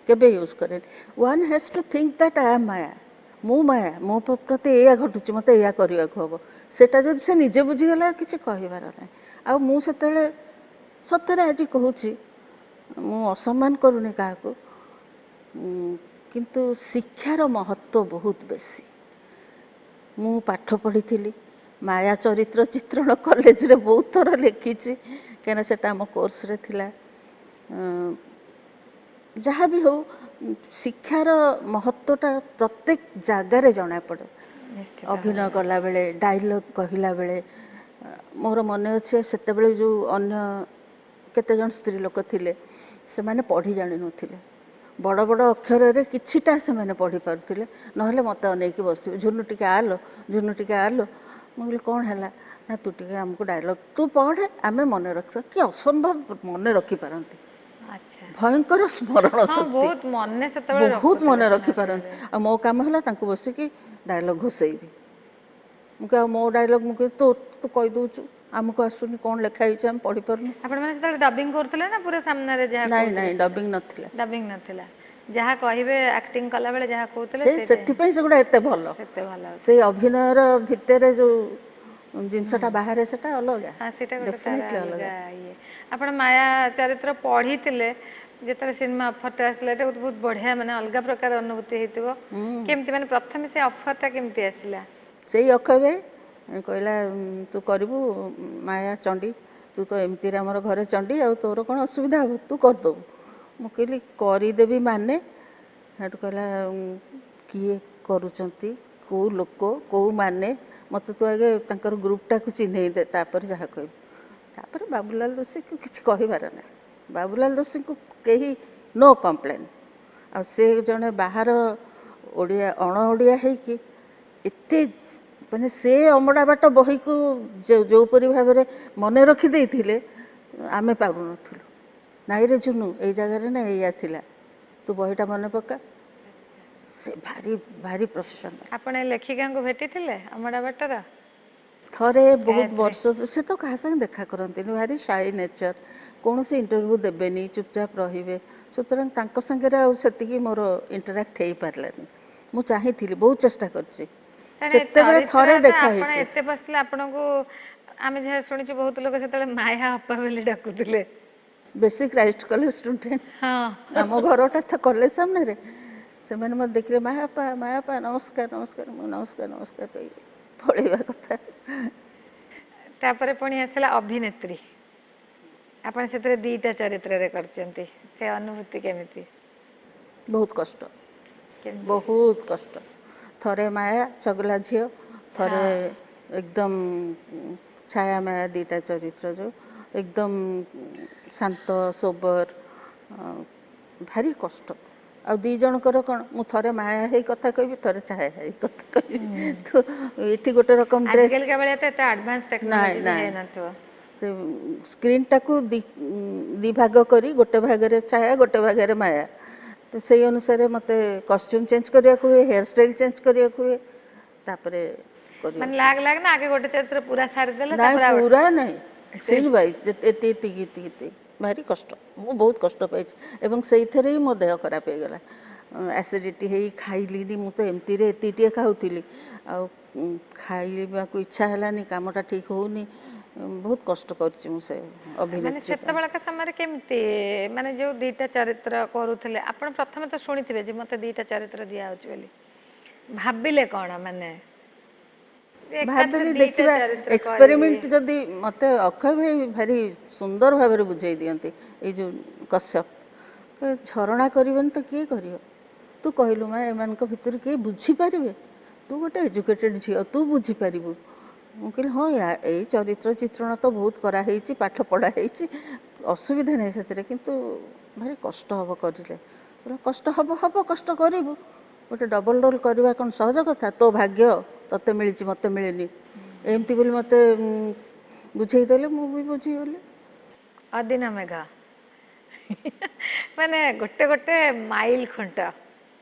B: କେବେ ୟୁଜ୍ କରେନି। One has to think that I am maya, ମୁଁ ମାୟା, ମୋ ପ୍ରତି ଏଇଆ ଘଟୁଛି, ମୋତେ ଏଇଆ କରିବାକୁ ହେବ। ସେଇଟା ଯଦି ସେ ନିଜେ ବୁଝିଗଲା, କିଛି କହିବାର ନାହିଁ। ଆଉ ମୁଁ ସେତେବେଳେ ସତରେ ଆଜି କହୁଛି, ମୁଁ ଅସମ୍ମାନ କରୁନି କାହାକୁ, କିନ୍ତୁ ଶିକ୍ଷାର ମହତ୍ଵ ବହୁତ ବେଶୀ। ମୁଁ ପାଠ ପଢ଼ିଥିଲି, ମାୟା ଚରିତ୍ର ଚିତ୍ରଣ କଲେଜରେ ବହୁତ ଥର ଲେଖିଛି, କାହିଁକିନା ସେଟା ଆମ କୋର୍ସରେ ଥିଲା। ଯାହା ବି ହଉ, ଶିକ୍ଷାର ମହତ୍ଵଟା ପ୍ରତ୍ୟେକ ଜାଗାରେ ଜଣାପଡ଼େ।
A: ନିଶ୍ଚିତ
B: ଅଭିନୟ
A: ଭାବରେ।
B: କଲାବେଳେ ଡାଇଲଗ୍ କହିଲା ବେଳେ ମୋର ମନେ ଅଛି ସେତେବେଳେ ଯେଉଁ ଅନ୍ୟ କେତେ ଜଣ ସ୍ତ୍ରୀ ଲୋକ ଥିଲେ ସେମାନେ ପଢ଼ି ଜାଣିନଥିଲେ, ବଡ଼ ବଡ଼ ଅକ୍ଷରରେ କିଛିଟା ସେମାନେ ପଢ଼ି ପାରୁଥିଲେ, ନହେଲେ ମୋତେ ଅନେଇକି ବସିଥିବେ, ଝୁନୁ ଟିକେ ଆଲୋ, ଝୁନୁ ଟିକେ ଆଲୋ। ମୁଁ କହିଲି କ'ଣ ହେଲା ନା ତୁ ଟିକେ ଆମକୁ ଡାଇଲଗ୍ ତୁ ପଢ଼େ ଆମେ ମନେ ରଖିବା। କି ଅସମ୍ଭବ ମନେ ରଖିପାରନ୍ତି,
A: ଆଚ୍ଛା
B: ଭୟଙ୍କର ସ୍ମରଣ
A: ହଁ
B: ଶକ୍ତି,
A: ବହୁତ ମନେ ସେତେବେଳେ
B: ବହୁତ
A: ରଖୁଥିଲେ
B: ମନେ
A: ସମୟ
B: ରଖିପାରନ୍ତି।
A: ସମୟରେ।
B: ଆଉ ମୋ କାମ ହେଲା ତାଙ୍କୁ ବସିକି ଡାଇଲଗ୍ ଘୋଷେଇବି। ମୁଁ କହ ମୋ ଡାଇଲଗ୍ ମୁଁ କହି ତୁ ତୁ କହିଦେଉଛୁ, ଆମକୁ ଆସୁନି, କ'ଣ ଲେଖା ହେଇଛି ଆମେ ପଢ଼ିପାରୁନୁ।
A: ଆପଣମାନେ ସେତେବେଳେ ଡବିଂ କରୁଥିଲେ ନା ପୁରା ସାମ୍ନାରେ ଯାହା
B: ନାଇଁ
A: କହୁଥିଲେ?
B: ନାଇଁ ଡବିଂ ନଥିଲା।
A: ଡବିଂ ନଥିଲା, ଯାହା କହିବେ ଆକ୍ଟିଂ କଲାବେଳେ ଯାହା କହୁଥିଲେ
B: ସେଇ
A: ସେଇଟା
B: ସେଥିପାଇଁ ସେଗୁଡ଼ା ଏତେ ଭଲ।
A: ସେତେ ଭଲ
B: ସେଇ
A: ହଉଥିଲା।
B: ଅଭିନୟର ଭିତରେ ଯେଉଁ ଜିନିଷଟା ବାହାରେ ସେଟା ଅଲଗା,
A: ହଁ ସେଇଟା ଗୋଟେ ତାର
B: ଡେଫିନେଟଲି
A: ଅଲଗା
B: ଅଲଗା।
A: ଇଏ। ଆପଣ ମାୟା ଚରିତ୍ର ପଢ଼ିଥିଲେ ଯେତେବେଳେ ସିନେମା ଅଫରଟା ଆସିଲା, ଏଇଟା ବହୁତ ବଢ଼ିଆ, ମାନେ ଅଲଗା ପ୍ରକାର ଅନୁଭୂତି ହେଇଥିବ। କେମିତି ମାନେ ପ୍ରଥମେ ସେ ଅଫରଟା କେମିତି ଆସିଲା?
B: ସେଇ ଅକ୍ଷୟ ଭାଇ କହିଲା ତୁ କରିବୁ ମାୟା ଚଣ୍ଡୀ, ତୁ ତ ଏମିତିରେ ଆମର ଘରେ ଚଣ୍ଡୀ, ଆଉ ତୋର କ'ଣ ଅସୁବିଧା ହେବ, ତୁ କରିଦେବୁ। ମୁଁ କହିଲି କରିଦେବି ମାନେ? ସେଠୁ କହିଲା କିଏ କରୁଛନ୍ତି, କେଉଁ ଲୋକ, କେଉଁ ମାନେ, ମୋତେ ତୁ ଆଗେ ତାଙ୍କର ଗ୍ରୁପ୍ଟାକୁ ଚିହ୍ନେଇ ଦେ, ତାପରେ ଯାହା କହିବୁ। ତାପରେ ବାବୁଲାଲ ଦୋଷୀକୁ କିଛି କହିବାର ନାହିଁ, ବାବୁଲାଲ ଦୋଷୀଙ୍କୁ କେହି ନୋ କମ୍ପ୍ଲେନ୍। ଆଉ ସେ ଜଣେ ବାହାର ଓଡ଼ିଆ ଅଣ ଓଡ଼ିଆ ହେଇକି ଏତେ ମାନେ ସେ ଅମଡ଼ା ବାଟ ବହିକୁ ଯେଉଁପରି ଭାବରେ ମନେ ରଖିଦେଇଥିଲେ ଆମେ ପାରୁନଥିଲୁ। ନାଇଁରେ ଝୁନୁ ଏଇ ଜାଗାରେ ନା ଏଇଆ ଥିଲା, ତୁ ବହିଟା ମନେ ପକା। ସେ ଭାରି ଭାରି ପ୍ରଫେସନାଲ୍।
A: ଆପଣ ଏ ଲେଖିକାଙ୍କୁ ଭେଟିଥିଲେ ଅମଡ଼ା ବାଟର?
B: ଥରେ ବହୁତ
A: ଗାୟତ୍ରୀ।
B: ବର୍ଷ, ସେ ତ କାହା ସାଙ୍ଗେ ଦେଖା କରନ୍ତିନି, ଭାରି ସାଇ ନେଚର, କୌଣସି ଇଣ୍ଟରଭ୍ୟୁ ଦେବେନି, ଚୁପଚାପ ରହିବେ। ସୁତରାଂ ତାଙ୍କ ସାଙ୍ଗରେ ଆଉ ସେତିକି ମୋର ଇଣ୍ଟରାକ୍ଟ ହେଇପାରିଲାନି। ମୁଁ ଚାହିଁଥିଲି, ବହୁତ ଚେଷ୍ଟା କରିଛି, ସେତେବେଳେ ଥରେ ଦେଖା
A: ଆପଣ
B: ହେଇଛି।
A: ଏତେ ବସିଥିଲେ, ଆପଣଙ୍କୁ ଆମେ ଯାହା ଶୁଣିଛୁ ବହୁତ ଲୋକ ସେତେବେଳେ ମାୟା ଅପା ବୋଲି ଡାକୁଥିଲେ।
B: ବେଶୀ କ୍ରାଇଷ୍ଟ କଲେଜ ଷ୍ଟୁଡେଣ୍ଟ,
A: ହଁ
B: ଆମ ଘରଟା ତ କଲେଜ ସାମ୍ନାରେ। ସେମାନେ ମୋତେ ଦେଖିଲେ ମାୟାପା ମାୟାପା ନମସ୍କାର ନମସ୍କାର, ମୁଁ ନମସ୍କାର ନମସ୍କାର କହିବି ପଳେଇବା କଥା।
A: ତାପରେ ପୁଣି ଆସିଲା ଅଭିନେତ୍ରୀ, ଆପଣ ସେଥିରେ 2ଟା ଚରିତ୍ରରେ କରିଛନ୍ତି, ସେ ଅନୁଭୂତି କେମିତି?
B: ବହୁତ କଷ୍ଟ,
A: କେମିତି?
B: ବହୁତ କଷ୍ଟ। ଥରେ ମାୟା ଚଗଲା ଝିଅ, ଥରେ
A: ହଁ
B: ଏକଦମ ଛାୟା ମାୟା, 2ଟା ଚରିତ୍ର ଯେଉଁ ଏକଦମ ଶାନ୍ତ ସୋବର, ଭାରି କଷ୍ଟ। ଆଉ 2 ଜଣଙ୍କର କ'ଣ, ମୁଁ ଥରେ ମାୟା ହେଇ କଥା କହିବି, ଥରେ ଛାୟା ହେଇ କଥା କହିବି। ତ ଏଠି ଗୋଟେ ରକମ ଡ୍ରେସ୍,
A: ଆଜିକାଲିକା ଭଳିଆ ତ ଏତେ ଆଡଭାନ୍ସ
B: ନାଇଁ
A: ଟେକ୍ନୋଲୋଜି ବି
B: ନାଇଁ,
A: ହେଇନଥିବ।
B: ସେ ସ୍କ୍ରିନ୍ଟାକୁ ଦି ଭାଗ କରି ଗୋଟେ ଭାଗରେ ଛାୟା, ଗୋଟେ ଭାଗରେ ମାୟା। ତ ସେଇ ଅନୁସାରେ ମୋତେ କଷ୍ଟ୍ୟୁମ୍ ଚେଞ୍ଜ କରିବାକୁ ହୁଏ, ହେୟାର ଷ୍ଟାଇଲ୍ ଚେଞ୍ଜ କରିବାକୁ ହୁଏ, ତାପରେ
A: ମାନେ
B: କରିବାକୁ ହୁଏ।
A: ଲାଗ ଲାଗ ନା ଆଗେ ଗୋଟେ ଚରିତ୍ର ପୁରା ସାରିଦେଲେ
B: ନାଇଁ
A: ତାପରେ ଆଉ
B: ପୁରା ନାହିଁ,
A: ସେଇ
B: ସିନ୍ ୱାଇଜ୍ ଏତିକି ଭାରି କଷ୍ଟ। ମୁଁ ବହୁତ କଷ୍ଟ ପାଇଛି ଏବଂ ସେଇଥିରେ ହିଁ ମୋ ଦେହ ଖରାପ ହେଇଗଲା। ଆସିଡ଼ିଟି ହେଇ ଖାଇଲିନି, ମୁଁ ତ ଏମିତିରେ ଏତିକିଟିଏ ଖାଉଥିଲି, ଆଉ ଖାଇବାକୁ ଇଚ୍ଛା ହେଲାନି, କାମଟା ଠିକ୍ ହେଉନି, ବହୁତ କଷ୍ଟ କରିଛି ମୁଁ ସେ
A: ମାନେ
B: ଅଭିନେତ୍ରୀ ପାଇଁ।
A: ସେତେବେଳକା ସମୟରେ କେମିତି, ମାନେ ଯୋଉ 2ଟା ଚରିତ୍ର କରୁଥିଲେ, ଆପଣ ପ୍ରଥମେ ତ ଶୁଣିଥିବେ ଯେ ମତେ 2ଟା ଚରିତ୍ର ଦିଆହଉଛି ବୋଲି, ଭାବିଲେ କ'ଣ ମାନେ ଏକାଥରେ
B: ଭାବିଲି
A: 2ଟା
B: ଦେଖିବା
A: ଚରିତ୍ର କରିବି?
B: ଏକ୍ସପେରିମେଣ୍ଟ, ଯଦି ମୋତେ ଅକ୍ଷୟ ଭାଇ ଭାରି ସୁନ୍ଦର ଭାବରେ ବୁଝେଇ ଦିଅନ୍ତି, ଏଇ ଯେଉଁ କଶ୍ୟପ ଝରଣା କରିବନି ତ କିଏ କରିବ? ତୁ କହିଲୁ ମା ଏମାନଙ୍କ ଭିତରୁ କିଏ ବୁଝିପାରିବେ? ତୁ ଗୋଟେ ଏଜୁକେଟେଡ଼ ଝିଅ, ତୁ ବୁଝିପାରିବୁ। ମୁଁ କହିଲି ହଁ ଏଇ ଚରିତ୍ର ଚିତ୍ରଣ ତ ବହୁତ କରାହେଇଛି, ପାଠ ପଢ଼ା ହେଇଛି, ଅସୁବିଧା ନାହିଁ ସେଥିରେ, କିନ୍ତୁ ଭାରି କଷ୍ଟ ହେବ କରିଲେ। କଷ୍ଟ ହେବ ହେବ, କଷ୍ଟ କରିବୁ। ଗୋଟେ ଡବଲ ରୋଲ୍ କରିବା କ'ଣ ସହଜ କଥା? ତୋ ଭାଗ୍ୟ, ତୋତେ ମିଳିଛି ମୋତେ ମିଳିନି, ଏମିତି ବୋଲି ମୋତେ ବୁଝେଇଦେଲେ, ମୁଁ ବି ବୁଝିଗଲି।
A: ଅଦିନ ମେଘ ମାନେ ଗୋଟେ ଗୋଟେ ମାଇଲ ଖୁଣ୍ଟ।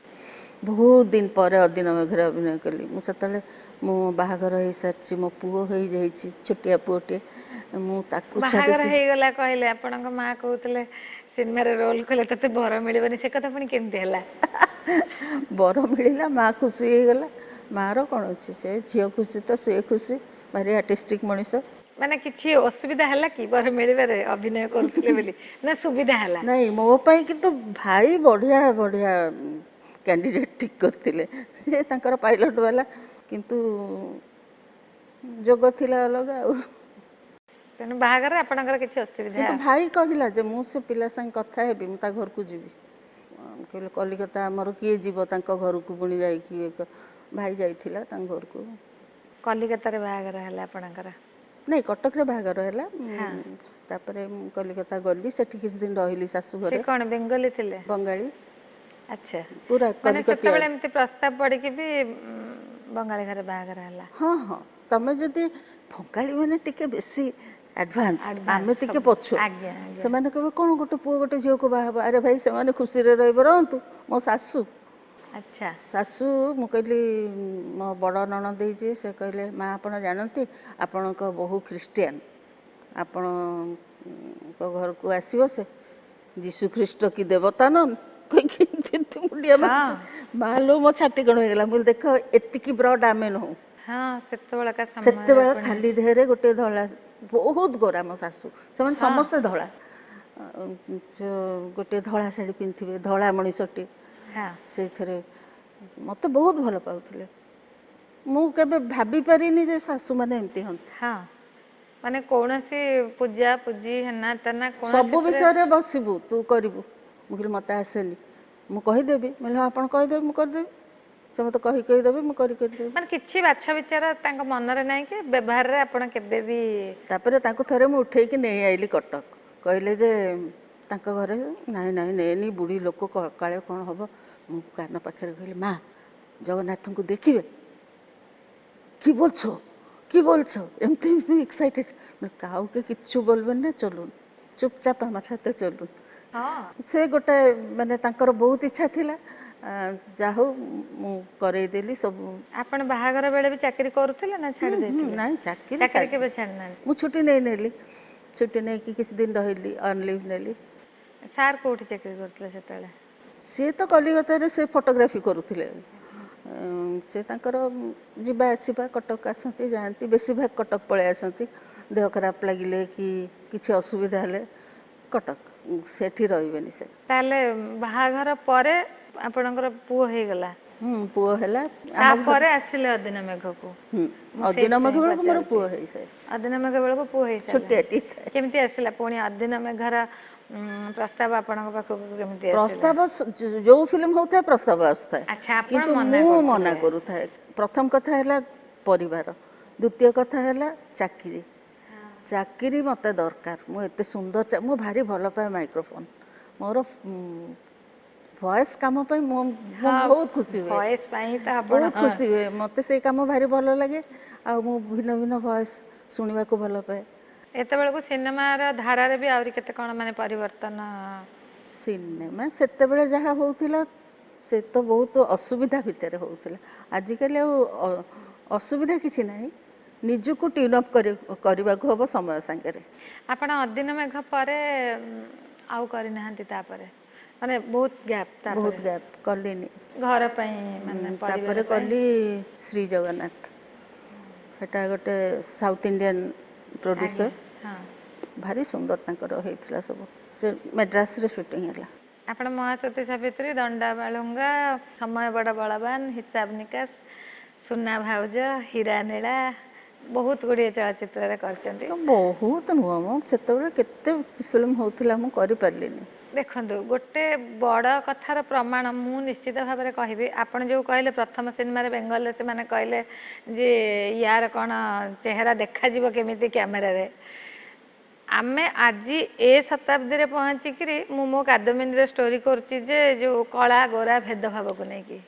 B: ବହୁତ ଦିନ ପରେ ଅଦିନ ମେଘରେ ଅଭିନୟ କଲି। ମୁଁ ସେତେବେଳେ ମୋ ବାହାଘର ହେଇସାରିଛି, ମୋ ପୁଅ ହେଇଯାଇଛି, ଛୋଟିଆ ପୁଅଟିଏ, ମୁଁ ତାକୁ
A: ବାହାଘର
B: ଛାଡ଼ିକି।
A: ହେଇଗଲା କହିଲେ, ଆପଣଙ୍କ ମା କହୁଥିଲେ ସିନେମାରେ ରୋଲ କଲେ ତତେ ବର ମିଳିବନି, ସେ କଥା ପୁଣି କେମିତି ହେଲା?
B: ବର ମିଳିଲା, ମା ଖୁସି ହେଇଗଲା। ମାର କ'ଣ ଅଛି, ସେ ଝିଅ ଖୁସି ତ ସିଏ ଖୁସି, ଭାରି ଆର୍ଟିଷ୍ଟିକ୍ ମଣିଷ।
A: ମାନେ କିଛି ଅସୁବିଧା ହେଲା କି ବର ମିଳିବାରେ, ଅଭିନୟ କରୁଥିଲେ ବୋଲି, ନା ସୁବିଧା ହେଲା?
B: ନାଇଁ ମୋ ପାଇଁ କିନ୍ତୁ ଭାଇ ବଢ଼ିଆ ବଢ଼ିଆ କ୍ୟାଣ୍ଡିଡେଟ୍ ଠିକ୍ କରିଥିଲେ। ସେ ତାଙ୍କର ପାଇଲଟ୍ ବାଲା, କିନ୍ତୁ ଯୋଗ ଥିଲା ଅଲଗା ଆଉ।
A: ତେଣୁ ବାହାଘରରେ ଆପଣଙ୍କର କିଛି ଅସୁବିଧା?
B: କିନ୍ତୁ ଭାଇ କହିଲା ଯେ ମୁଁ ସେ ପିଲା ସାଙ୍ଗେ କଥା ହେବି, ମୁଁ ତା ଘରକୁ ଯିବି। କହିଲେ କଲିକତା ଆମର କିଏ ଯିବ ତାଙ୍କ ଘରକୁ ପୁଣି ଯାଇକି ଭାଇ ଯାଇଥିଲା ତାଙ୍କ ଘରକୁ।
A: କଲିକତାରେ ବାହାଘର ହେଲା ଆପଣଙ୍କର?
B: ନାଇଁ କଟକରେ ବାହାଘର ହେଲା।
A: ହଁ।
B: ତାପରେ ମୁଁ କଲିକତା ଗଲି, ସେଠି କିଛି ଦିନ ରହିଲି ଶାଶୁ
A: ସେ
B: ଘରେ।
A: କ'ଣ ବେଙ୍ଗଲୀ ଥିଲେ?
B: ବଙ୍ଗାଳୀ,
A: ଆଚ୍ଛା,
B: ପୁରା
A: ମାନେ
B: କଲିକତିଆ।
A: ସେତେବେଳେ ଏମିତି ପ୍ରସ୍ତାବ ପଡ଼ିକି ବି ବଙ୍ଗାଳୀ ଘରେ ବାହାଘର ହେଲା?
B: ହଁ ହଁ, ତମେ ଯଦି ବଙ୍ଗାଳୀ ମାନେ ଟିକେ ବେଶୀ ଆଡଭାନ୍ସ, ଆମେ ଟିକେ
A: ସବୁ।
B: ପଛୁଆ।
A: ଆଜ୍ଞା ଆଜ୍ଞା।
B: ସେମାନେ କହିବେ କ'ଣ ଗୋଟେ ପୁଅ ଗୋଟେ ଝିଅକୁ ବାହା ହବ। ଆରେ ଭାଇ ସେମାନେ ଖୁସିରେ ରହିବ, ରହନ୍ତୁ। ମୋ
A: ଆଚ୍ଛା।
B: ଶାଶୁ ମୁଁ କହିଲି ମୋ ବଡ଼ ନଣନ୍ଦ ଦେଇଛି, ସେ କହିଲେ ମା ଆପଣ ଜାଣନ୍ତି ଆପଣଙ୍କ ବୋହୂ ଖ୍ରୀଷ୍ଟିଆନ, ଆପଣଙ୍କ ଘରକୁ ଆସିବ ସେ ଯୀଶୁ ଖ୍ରୀଷ୍ଟ କି ଦେବତା ନନ୍ କହିକି ଯେମିତି ମୁଣ୍ଡିଆ ମାରୁଛୁ। ମାଲୋ ମୋ ଛାତି କ'ଣ ହେଇଗଲା। ମୁଁ କହିଲି ଦେଖ ଏତିକି ବ୍ରଡ୍ ଆମେ ନୁହଁ।
A: ହଁ, ସେତେବେଳକା ସମୟରେ
B: ସେତେବେଳେ ଖାଲି ଦେହରେ ଗୋଟେ ଧଳା, ବହୁତ ଗୋରା ମୋ ଶାଶୁ, ସେମାନେ
A: ହଁ।
B: ସମସ୍ତେ ଧଳା। ଗୋଟେ ଧଳା ଶାଢ଼ୀ ପିନ୍ଧିଥିବେ, ଧଳା ମଣିଷଟି,
A: ହଁ।
B: ସେଇଥିରେ ମୋତେ ବହୁତ ଭଲ ପାଉଥିଲେ। ମୁଁ କେବେ ଭାବିପାରିନି ଯେ ଶାଶୁମାନେ ଏମିତି ହୁଅନ୍ତି।
A: ହଁ, ମାନେ କୌଣସି ପୂଜା ପୂଜି ହେନା ତେନା
B: ସବୁ ବିଷୟରେ ବସିବୁ ତୁ କରିବୁ। ମୁଁ କହିଲି ମୋତେ ଆସେନି, ମୁଁ କହିଦେବି। ମୁଁ କହିଲି ହଁ ଆପଣ କହିଦେବେ, ମୁଁ କରିଦେବି। ସେ ମୋତେ କହିଦେବେ, ମୁଁ କରିଦେବି।
A: ମାନେ କିଛି ବାଛ ବିଚାର ତାଙ୍କ ମନରେ ନାହିଁ କି ବ୍ୟବହାରରେ ଆପଣ କେବେ ବି?
B: ତାପରେ ତାଙ୍କୁ ଥରେ ମୁଁ ଉଠେଇକି ନେଇ ଆଇଲି କଟକ। କହିଲେ ଯେ ତାଙ୍କ ଘରେ ନାଇଁ ନାଇଁ ନେନି, ବୁଢ଼ୀ ଲୋକ କାଳେ କ'ଣ ହବ। ମୁଁ କାନ ପାଖରେ କହିଲି ମା ଜଗନ୍ନାଥଙ୍କୁ ଦେଖିବେ। কি বলছো কি বলছো এমনি এমনি এক্সাইটেড না, কাউকে কিচ্ছু বলবেন না, চলুন চুপচাপ আমার সাথে চলুন। ସେ ଗୋଟେ ମାନେ ତାଙ୍କର ବହୁତ ଇଚ୍ଛା ଥିଲା। ଯାହା ହଉ ମୁଁ କରେଇଦେଲି ସବୁ।
A: ଆପଣ ବାହାଘର ବେଳେ ବି ଚାକିରି କରୁଥିଲେ ନା ଛାଡ଼ି ଦେଇଥିଲେ?
B: ନାଇଁ
A: ଚାକିରି କେବେ ଛାଡ଼ିନାହାନ୍ତି?
B: ମୁଁ ଛୁଟି ନେଲି, ଛୁଟି ନେଇକି କିଛି ଦିନ ରହିଲି, ଅନ୍ ଲିଭ୍ ନେଲି।
A: ସାର୍ କୋଉଠି ଚାକିରି କରୁଥିଲେ ସେତେବେଳେ?
B: ସିଏ ତ କଲିକତାରେ ସେ ଫଟୋଗ୍ରାଫି କରୁଥିଲେ। ସେ ତାଙ୍କର ଯିବା ଆସିବା କଟକ ଆସନ୍ତି ଯାଆନ୍ତି, ବେଶୀରଭାଗ କଟକ ପଳେଇ ଆସନ୍ତି। ଦେହ ଖରାପ ଲାଗିଲେ କି କିଛି ଅସୁବିଧା ହେଲେ କଟକ, ସେଠି ରହିବେନି ସେ।
A: ତାହେଲେ ବାହାଘର ପରେ ଆପଣଙ୍କର ପୁଅ ହେଇଗଲା?
B: ପୁଅ ହେଲା।
A: ତାପରେ ଆସିଲେ ଅଦିନ ମେଘକୁ?
B: ଅଦିନ ମେଘ ବେଳକୁ ମୋର ପୁଅ ହେଇସାରିଛି।
A: ଅଦିନ ମେଘ ବେଳକୁ ପୁଅ ହେଇସାରିଲା?
B: ଛୋଟିଆଟି।
A: କେମିତି ଆସିଲା ପୁଣି ଅଦିନ ମେଘର ପ୍ରସ୍ତାବ ଆପଣଙ୍କ ପାଖକୁ କେମିତି ଆସିଲା?
B: ପ୍ରସ୍ତାବ ଯୋଉ ଫିଲ୍ମ ହଉଥାଏ ପ୍ରସ୍ତାବ ଆସୁଥାଏ,
A: ଆଚ୍ଛା, ଆପଣ
B: କିନ୍ତୁ
A: ମନା
B: ମୁଁ
A: କରୁଥିଲେ?
B: ମନା କରୁଥାଏ। ପ୍ରଥମ କଥା ହେଲା ପରିବାର, ଦ୍ୱିତୀୟ କଥା ହେଲା ଚାକିରି। ଚାକିରି ମୋତେ ଦରକାର। ମୁଁ ଏତେ ସୁନ୍ଦର, ମୁଁ ଭାରି ଭଲ ପାଏ ମାଇକ୍ରୋଫୋନ୍। ମୋର ଭଏସ୍ କାମ ପାଇଁ ମୁଁ ବହୁତ ଖୁସି ହୁଏ।
A: ଭଏସ୍ ପାଇଁ ତ ଆପଣ?
B: ବହୁତ ଖୁସି ହୁଏ, ମୋତେ ସେଇ କାମ ଭାରି ଭଲ ଲାଗେ। ଆଉ ମୁଁ ଭିନ୍ନ ଭିନ୍ନ ଭଏସ୍ ଶୁଣିବାକୁ ଭଲ ପାଏ।
A: ଏତେବେଳକୁ ସିନେମାର ଧାରାରେ ବି ଆହୁରି କେତେ କ'ଣ ମାନେ ପରିବର୍ତ୍ତନ?
B: ସିନେମା ସେତେବେଳେ ଯାହା ହଉଥିଲା ସେ ତ ବହୁତ ଅସୁବିଧା ଭିତରେ ହଉଥିଲା। ଆଜିକାଲି ଆଉ ଅସୁବିଧା କିଛି ନାହିଁ, ନିଜକୁ ଟ୍ୟୁନ୍ ଅପ୍ କରିବାକୁ ହେବ ସମୟ ସାଙ୍ଗରେ।
A: ଆପଣ ଅଦିନ ମେଘ ପରେ ଆଉ କରିନାହାନ୍ତି? ତାପରେ ମାନେ ବହୁତ ଗ୍ୟାପ୍?
B: ବହୁତ ଗ୍ୟାପ୍ କଲିନି।
A: ଘର ପାଇଁ ମାନେ ପରିବାର
B: ତାପରେ
A: ପାଇଁ?
B: କଲି ଶ୍ରୀ ଜଗନ୍ନାଥ, ସେଟା ଗୋଟେ ସାଉଥ୍ ଇଣ୍ଡିଆନ୍ ପ୍ରୋଡ୍ୟୁସର। ଭାରି ସୁନ୍ଦର ତାଙ୍କର ହେଇଥିଲା ସବୁ। ସେ ମେଡ୍ରାସରେ ସୁଟିଂ ହେଲା।
A: ଆପଣ ମହାସତୀ ସାବିତ୍ରୀ, ଦଣ୍ଡା ବାଳୁଙ୍ଗା, ସମୟ ବଡ଼ ବଳବାନ, ହିସାବ ନିକାଶ, ସୁନା ଭାଉଜ, ହୀରା ନୀଳା, ବହୁତ ଗୁଡ଼ିଏ ଚଳଚ୍ଚିତ୍ରରେ କରିଛନ୍ତି।
B: ବହୁତ ନୁହଁ ମ, ସେତେବେଳେ କେତେ ଫିଲ୍ମ ହଉଥିଲା, ମୁଁ କରିପାରିଲିନି।
A: ଦେଖନ୍ତୁ, ଗୋଟେ ବଡ଼ କଥାର ପ୍ରମାଣ ମୁଁ ନିଶ୍ଚିତ ଭାବରେ କହିବି। ଆପଣ ଯେଉଁ କହିଲେ ପ୍ରଥମ ସିନେମାରେ ବେଙ୍ଗଲରେ ସେମାନେ କହିଲେ ଯେ ୟାର କ'ଣ ଚେହେରା ଦେଖାଯିବ କେମିତି କ୍ୟାମେରାରେ, ଆମେ ଆଜି ଏ ଶତାବ୍ଦୀରେ ପହଞ୍ଚିକିରି ମୁଁ ମୋ କାଦମ୍ବିନୀରେ ଷ୍ଟୋରି କରୁଛି ଯେ ଯେଉଁ କଳା ଗୋରା ଭେଦଭାବକୁ ନେଇକି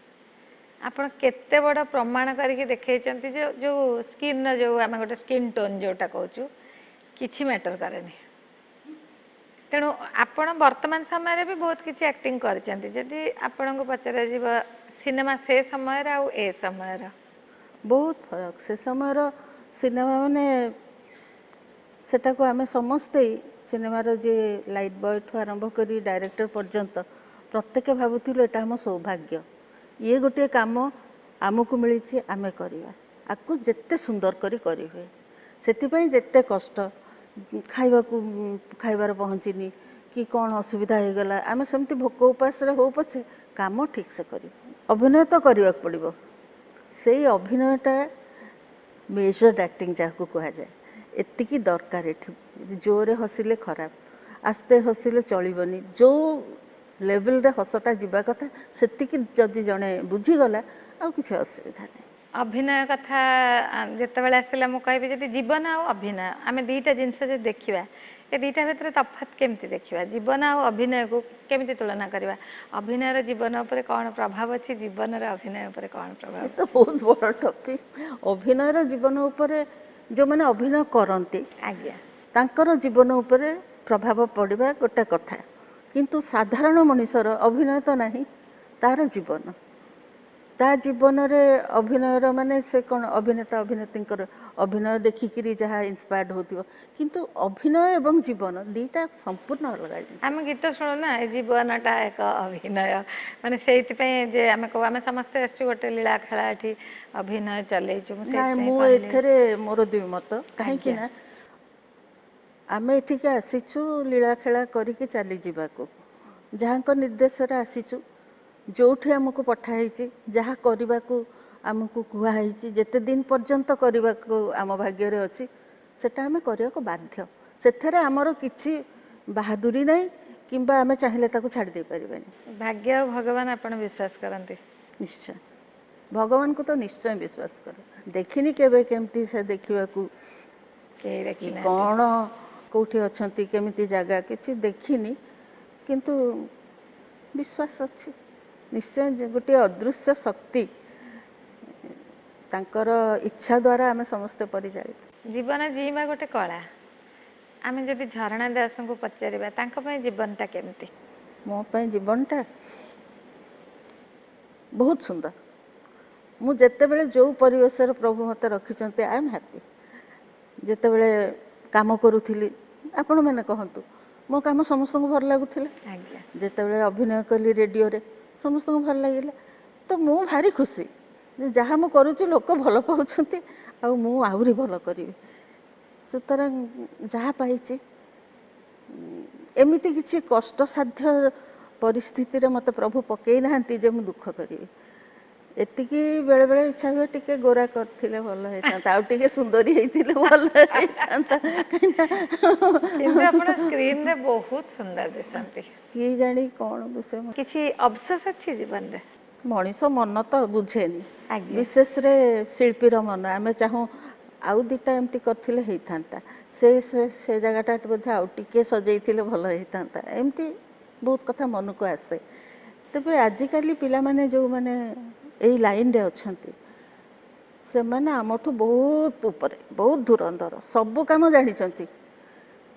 A: ଆପଣ କେତେ ବଡ଼ ପ୍ରମାଣ କରିକି ଦେଖେଇଛନ୍ତି ଯେ ଯେଉଁ ସ୍କିନ୍ର ଯେଉଁ ଆମେ ଗୋଟେ ସ୍କିନ୍ ଟୋନ୍ ଯେଉଁଟା କହୁଛୁ କିଛି ମ୍ୟାଟର୍ କରେନି। ତେଣୁ ଆପଣ ବର୍ତ୍ତମାନ ସମୟରେ ବି ବହୁତ କିଛି ଆକ୍ଟିଂ କରିଛନ୍ତି। ଯଦି ଆପଣଙ୍କୁ ପଚରାଯିବ ସିନେମା ସେ ସମୟର ଆଉ ଏ ସମୟର,
B: ବହୁତ ଫରକ। ସେ ସମୟର ସିନେମା ମାନେ ସେଟାକୁ ଆମେ ସମସ୍ତେ, ସିନେମାର ଯିଏ ଲାଇଟ୍ ବୟଠୁ ଆରମ୍ଭ କରି ଡାଇରେକ୍ଟର ପର୍ଯ୍ୟନ୍ତ ପ୍ରତ୍ୟେକ ଭାବୁଥିଲୁ ଏଇଟା ଆମ ସୌଭାଗ୍ୟ, ଇଏ ଗୋଟିଏ କାମ ଆମକୁ ମିଳିଛି, ଆମେ କରିବା, ଆକୁ ଯେତେ ସୁନ୍ଦର କରି କରିହୁଏ। ସେଥିପାଇଁ ଯେତେ କଷ୍ଟ, ଖାଇବାର ପହଞ୍ଚିନି କି କ'ଣ ଅସୁବିଧା ହେଇଗଲା, ଆମେ ସେମିତି ଭୋକ ଉପାସରେ ହଉ ପଛେ କାମ ଠିକ୍ସେ କରିବୁ। ଅଭିନୟ ତ କରିବାକୁ ପଡ଼ିବ। ସେଇ ଅଭିନୟଟା ମେଜର୍ଡ ଆକ୍ଟିଂ ଯାହାକୁ କୁହାଯାଏ, ଏତିକି ଦରକାର। ଏଠି ଜୋରରେ ହସିଲେ ଖରାପ, ଆସ୍ତେ ହସିଲେ ଚଳିବନି, ଯେଉଁ ଲେଭେଲରେ ହସଟା ଯିବା କଥା ସେତିକି ଯଦି ଜଣେ ବୁଝିଗଲା ଆଉ କିଛି ଅସୁବିଧା ନାହିଁ।
A: ଅଭିନୟ କଥା ଯେତେବେଳେ ଆସିଲା ମୁଁ କହିବି ଯଦି ଜୀବନ ଆଉ ଅଭିନୟ ଆମେ ଦୁଇଟା ଜିନିଷ ଯଦି ଦେଖିବା ଏ ଦୁଇଟା ଭିତରେ ତଫାତ୍ କେମିତି ଦେଖିବା, ଜୀବନ ଆଉ ଅଭିନୟକୁ କେମିତି ତୁଳନା କରିବା, ଅଭିନୟର ଜୀବନ ଉପରେ କ'ଣ ପ୍ରଭାବ ଅଛି, ଜୀବନର ଅଭିନୟ ଉପରେ କ'ଣ ପ୍ରଭାବ?
B: ଏ ତ ବହୁତ ବଡ଼ ଟପିକ୍। ଅଭିନୟର ଜୀବନ ଉପରେ ଯେଉଁମାନେ ଅଭିନୟ କରନ୍ତି
A: ଆଜ୍ଞା
B: ତାଙ୍କର ଜୀବନ ଉପରେ ପ୍ରଭାବ ପଡ଼ିବା ଗୋଟେ କଥା, କିନ୍ତୁ ସାଧାରଣ ମଣିଷର ଅଭିନୟ ତ ନାହିଁ, ତାର ଜୀବନ, ତା ଜୀବନରେ ଅଭିନୟର ମାନେ ସେ କ'ଣ ଅଭିନେତା ଅଭିନେତ୍ରୀଙ୍କର ଅଭିନୟ ଦେଖିକିରି ଯାହା ଇନ୍ସପାୟାର୍ଡ ହେଉଥିବ, କିନ୍ତୁ ଅଭିନୟ ଏବଂ ଜୀବନ ଦୁଇଟା ସମ୍ପୂର୍ଣ୍ଣ ଅଲଗା ଜିନିଷ।
A: ଆମେ ଗୀତ ଶୁଣୁନା ଏ ଜୀବନଟା ଏକ ଅଭିନୟ, ମାନେ ସେଇଥିପାଇଁ ଯେ ଆମେ କହୁ ଆମେ ସମସ୍ତେ ଆସିଛୁ ଗୋଟେ ଲୀଳା ଖେଳା ଏଠି ଅଭିନୟ ଚଲେଇଛୁ।
B: ନାଇଁ ମୁଁ ଏଥିରେ ମୋର ଦ୍ୱିମତ, କାହିଁକି ନା ଆମେ ଏଠିକି ଆସିଛୁ ଲୀଳା ଖେଳା କରିକି ଚାଲିଯିବାକୁ, ଯାହାଙ୍କ ନିର୍ଦ୍ଦେଶରେ ଆସିଛୁ, ଯେଉଁଠି ଆମକୁ ପଠା ହେଇଛି, ଯାହା କରିବାକୁ ଆମକୁ କୁହାହେଇଛି, ଯେତେ ଦିନ ପର୍ଯ୍ୟନ୍ତ କରିବାକୁ ଆମ ଭାଗ୍ୟରେ ଅଛି ସେଟା ଆମେ କରିବାକୁ ବାଧ୍ୟ। ସେଥିରେ ଆମର କିଛି ବାହାଦୁରୀ ନାହିଁ କିମ୍ବା ଆମେ ଚାହିଁଲେ ତାକୁ ଛାଡ଼ି ଦେଇପାରିବାନି।
A: ଭାଗ୍ୟ ଆଉ ଭଗବାନ ଆପଣ ବିଶ୍ୱାସ କରନ୍ତି?
B: ନିଶ୍ଚୟ, ଭଗବାନଙ୍କୁ ତ ନିଶ୍ଚୟ ବିଶ୍ୱାସ କରେ। ଦେଖିନି କେବେ କେମିତି ସେ ଦେଖିବାକୁ କି କ'ଣ କେଉଁଠି ଅଛନ୍ତି କେମିତି ଜାଗା କିଛି ଦେଖିନି, କିନ୍ତୁ ବିଶ୍ୱାସ ଅଛି ନିଶ୍ଚୟ ଯେ ଗୋଟିଏ ଅଦୃଶ୍ୟ ଶକ୍ତି ତାଙ୍କର ଇଚ୍ଛା ଦ୍ୱାରା ଆମେ ସମସ୍ତେ ପରିଚାଳିତ।
A: ଜୀବନ ଜୀଇଁବା ଗୋଟେ କଳା, ଆମେ ଯଦି ଝରଣା ଦାସଙ୍କୁ ପଚାରିବା ତାଙ୍କ ପାଇଁ ଜୀବନଟା କେମିତି?
B: ମୋ ପାଇଁ ଜୀବନଟା ବହୁତ ସୁନ୍ଦର। ମୁଁ ଯେତେବେଳେ ଯେଉଁ ପରିବେଶରେ ପ୍ରଭୁ ମୋତେ ରଖିଛନ୍ତି ଆଇ ଏମ୍ ହ୍ୟାପି। ଯେତେବେଳେ କାମ କରୁଥିଲି ଆପଣମାନେ କହନ୍ତୁ ମୋ କାମ ସମସ୍ତଙ୍କୁ ଭଲ ଲାଗୁଥିଲା, ଯେତେବେଳେ ଅଭିନୟ କଲି ରେଡ଼ିଓରେ ସମସ୍ତଙ୍କୁ ଭଲ ଲାଗିଲା, ତ ମୁଁ ଭାରି ଖୁସି ଯେ ଯାହା ମୁଁ କରୁଛି ଲୋକ ଭଲ ପାଉଛନ୍ତି ଆଉ ମୁଁ ଆହୁରି ଭଲ କରିବି। ସୁତରାଂ ଯାହା ପାଇଛି ଏମିତି କିଛି କଷ୍ଟସାଧ୍ୟ ପରିସ୍ଥିତିରେ ମୋତେ ପ୍ରଭୁ ପକେଇ ନାହାନ୍ତି ଯେ ମୁଁ ଦୁଃଖ କରିବି। ଏତିକି ବେଳେବେଳେ ଇଚ୍ଛା ହୁଏ ଟିକେ ଗୋରା କରିଥିଲେ ଭଲ ହେଇଥାନ୍ତା, ଆଉ ଟିକେ ସୁନ୍ଦରୀ ହେଇଥିଲେ ଭଲ ହେଇଥାନ୍ତା,
A: କିନ୍ତୁ ଆପଣ ସ୍କ୍ରିନରେ ବହୁତ ସୁନ୍ଦର ଦିଶନ୍ତି।
B: କିଏ ଜାଣି କ'ଣ ଦୋଷ।
A: କିଛି ଅଫସୋସ ଅଛି ଜୀବନରେ?
B: ମଣିଷ ମନ ତ ବୁଝେନି, ବିଶେଷରେ ଶିଳ୍ପୀର ମନ। ଆମେ ଚାହୁଁ ଆଉ ଦୁଇଟା ଏମିତି କରିଥିଲେ ହେଇଥାନ୍ତା, ସେ ଜାଗାଟା ବୋଧେ ଆଉ ଟିକେ ସଜେଇଥିଲେ ଭଲ ହେଇଥାନ୍ତା, ଏମିତି ବହୁତ କଥା ମନକୁ ଆସେ। ତେବେ ଆଜିକାଲି ପିଲାମାନେ ଯେଉଁମାନେ ଏଇ ଲାଇନରେ ଅଛନ୍ତି ସେମାନେ ଆମଠୁ ବହୁତ ଉପରେ, ବହୁତ ଧୁରନ୍ଧର, ସବୁ କାମ ଜାଣିଛନ୍ତି।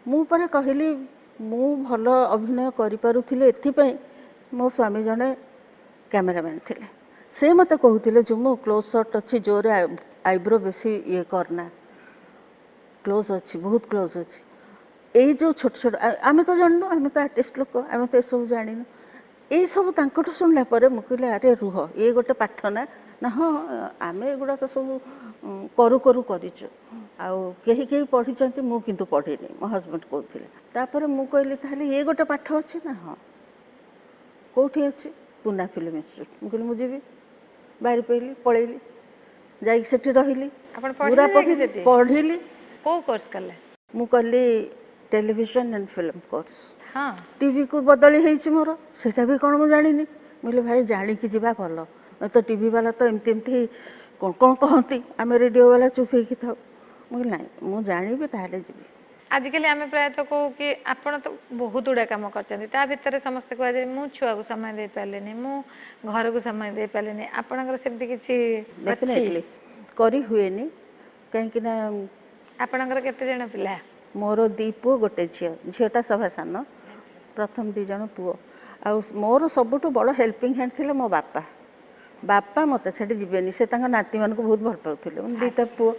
B: ମୁଁ ପରା କହିଲି ମୁଁ ଭଲ ଅଭିନୟ କରିପାରୁଥିଲି ଏଥିପାଇଁ ମୋ ସ୍ୱାମୀ ଜଣେ କ୍ୟାମେରାମ୍ୟାନ୍ ଥିଲେ। ସେ ମୋତେ କହୁଥିଲେ ଯେ ମୁଁ କ୍ଲୋଜ୍ ସଟ୍ ଅଛି, ଜୋରରେ ଆଇବ୍ରୋ ବେଶୀ ଇଏ କରନା, କ୍ଲୋଜ୍ ଅଛି, ବହୁତ କ୍ଲୋଜ୍ ଅଛି। ଏଇ ଯେଉଁ ଛୋଟ ଛୋଟ ଆମେ ତ ଜାଣିନୁ, ଆମେ ତ ଆର୍ଟିଷ୍ଟ ଲୋକ, ଆମେ ତ ଏସବୁ ଜାଣିନୁ। ଏଇସବୁ ତାଙ୍କଠୁ ଶୁଣିଲା ପରେ ମୁଁ କହିଲି ଆରେ ରୁହ, ଇଏ ଗୋଟେ ପାଠ ନା। ନା ହଁ ଆମେ ଏଗୁଡ଼ାକ ସବୁ କରୁ କରୁ କରିଛୁ, ଆଉ କେହି କେହି ପଢ଼ିଛନ୍ତି, ମୁଁ କିନ୍ତୁ ପଢ଼ିନି, ମୋ ହଜବେଣ୍ଡ କହୁଥିଲେ। ତାପରେ ମୁଁ କହିଲି ତାହେଲେ ଇଏ ଗୋଟେ ପାଠ ଅଛି ନା? ହଁ। କେଉଁଠି ଅଛି? ପୁନା ଫିଲ୍ମ ଇନଷ୍ଟିଚ୍ୟୁଟ୍। ମୁଁ କହିଲି ମୁଁ ଯିବି। ବାହାରି ପଡ଼ିଲି, ପଳେଇଲି, ଯାଇକି ସେଠି ରହିଲି, ପୁରା ପଢ଼ିଲି।
A: କେଉଁ କୋର୍ସ କଲେ?
B: ମୁଁ କଲି ଟେଲିଭିଜନ ଆଣ୍ଡ ଫିଲ୍ମ କୋର୍ସ।
A: ହଁ।
B: ଟିଭିକୁ ବଦଳି ହେଇଛି ମୋର, ସେଇଟା ବି କ'ଣ ମୁଁ ଜାଣିନି। ମୁଁ କହିଲି ଭାଇ ଜାଣିକି ଯିବା ଭଲ, ତ ଟିଭି ବାଲା ତ ଏମିତି ଏମିତି କ'ଣ କ'ଣ କହନ୍ତି, ଆମେ ରେଡ଼ିଓ ବାଲା ଚୁପ୍ ହେଇକି ଥାଉ। ମୁଁ କହିଲି ନାଇଁ ମୁଁ ଜାଣିବି ତାହେଲେ ଯିବି।
A: ଆଜିକାଲି ଆମେ ପ୍ରାୟତଃ କହୁ କି ଆପଣ ତ ବହୁତ ଗୁଡ଼ାଏ କାମ କରିଛନ୍ତି, ତା ଭିତରେ ସମସ୍ତେ କୁହାଯାଏ ମୁଁ ଛୁଆକୁ ସମୟ ଦେଇପାରିଲିନି, ମୁଁ ଘରକୁ ସମୟ ଦେଇପାରିଲିନି, ଆପଣଙ୍କର ସେମିତି କିଛି?
B: ଡେଫିନେଟଲି କରି ହୁଏନି, କାହିଁକି ନା
A: ଆପଣଙ୍କର କେତେ ଜଣ ପିଲା?
B: ମୋର 2 ପୁଅ 1 ଝିଅ। ଝିଅଟା ସଭା ସାନ, ପ୍ରଥମ 2 ଜଣ ପୁଅ। ଆଉ ମୋର ସବୁଠୁ ବଡ଼ ହେଲ୍ପିଂ ହ୍ୟାଣ୍ଡ ଥିଲେ ମୋ ବାପା। ବାପା ମୋତେ ଛାଡ଼ି ଯିବେନି, ସେ ତାଙ୍କ ନାତିମାନଙ୍କୁ ବହୁତ ଭଲ ପାଉଥିଲେ। 2ଟା ପୁଅ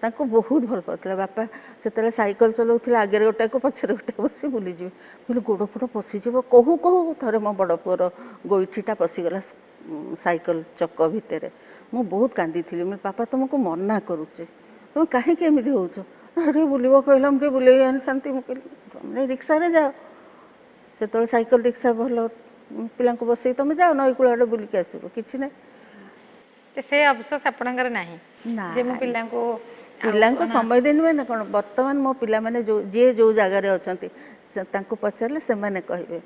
B: ତାଙ୍କୁ ବହୁତ ଭଲ ପାଉଥିଲେ। ବାପା ସେତେବେଳେ ସାଇକେଲ ଚଲାଉଥିଲେ, ଆଗରେ ଗୋଟାକୁ ପଛରେ ଗୋଟାକୁ ବସି ବୁଲିଯିବେ। କହିଲେ ଗୋଡ଼ ଫୋଡ଼ ପଶିଯିବ, କହୁ କହୁ ଥରେ ମୋ ବଡ଼ ପୁଅର ଗୋଇଠିଟା ପଶିଗଲା ସାଇକେଲ ଚକ ଭିତରେ। ମୁଁ ବହୁତ କାନ୍ଦିଥିଲି। ମୁଁ ବାପା ତୁମକୁ ମନା କରୁଛି, ତୁମେ କାହିଁକି ଏମିତି ହେଉଛ? ଟିକେ ବୁଲିବ କହିଲା, ମୁଁ ଟିକେ ବୁଲେଇ ଆଣିଥାନ୍ତି। ମୁଁ କହିଲି ତୁମେ ରିକ୍ସାରେ ଯାଅ, ସେତେବେଳେ ସାଇକେଲ ରିକ୍ସା ଭଲ, ପିଲାଙ୍କୁ ବସେଇ ତୁମେ ଯାଅ, ନଈ କୂଳ ଆଡ଼େ ବୁଲିକି ଆସିବ, କିଛି ନାହିଁ।
A: ସେ ଅଫସୋସ ଆପଣଙ୍କର ନାହିଁ ଯେ ମୁଁ
B: ପିଲାଙ୍କୁ ସମୟ ଦେଇନି ମାନେ କ'ଣ? ବର୍ତ୍ତମାନ ମୋ ପିଲାମାନେ ଯିଏ ଯେଉଁ ଜାଗାରେ ଅଛନ୍ତି ତାଙ୍କୁ ପଚାରିଲେ ସେମାନେ କହିବେ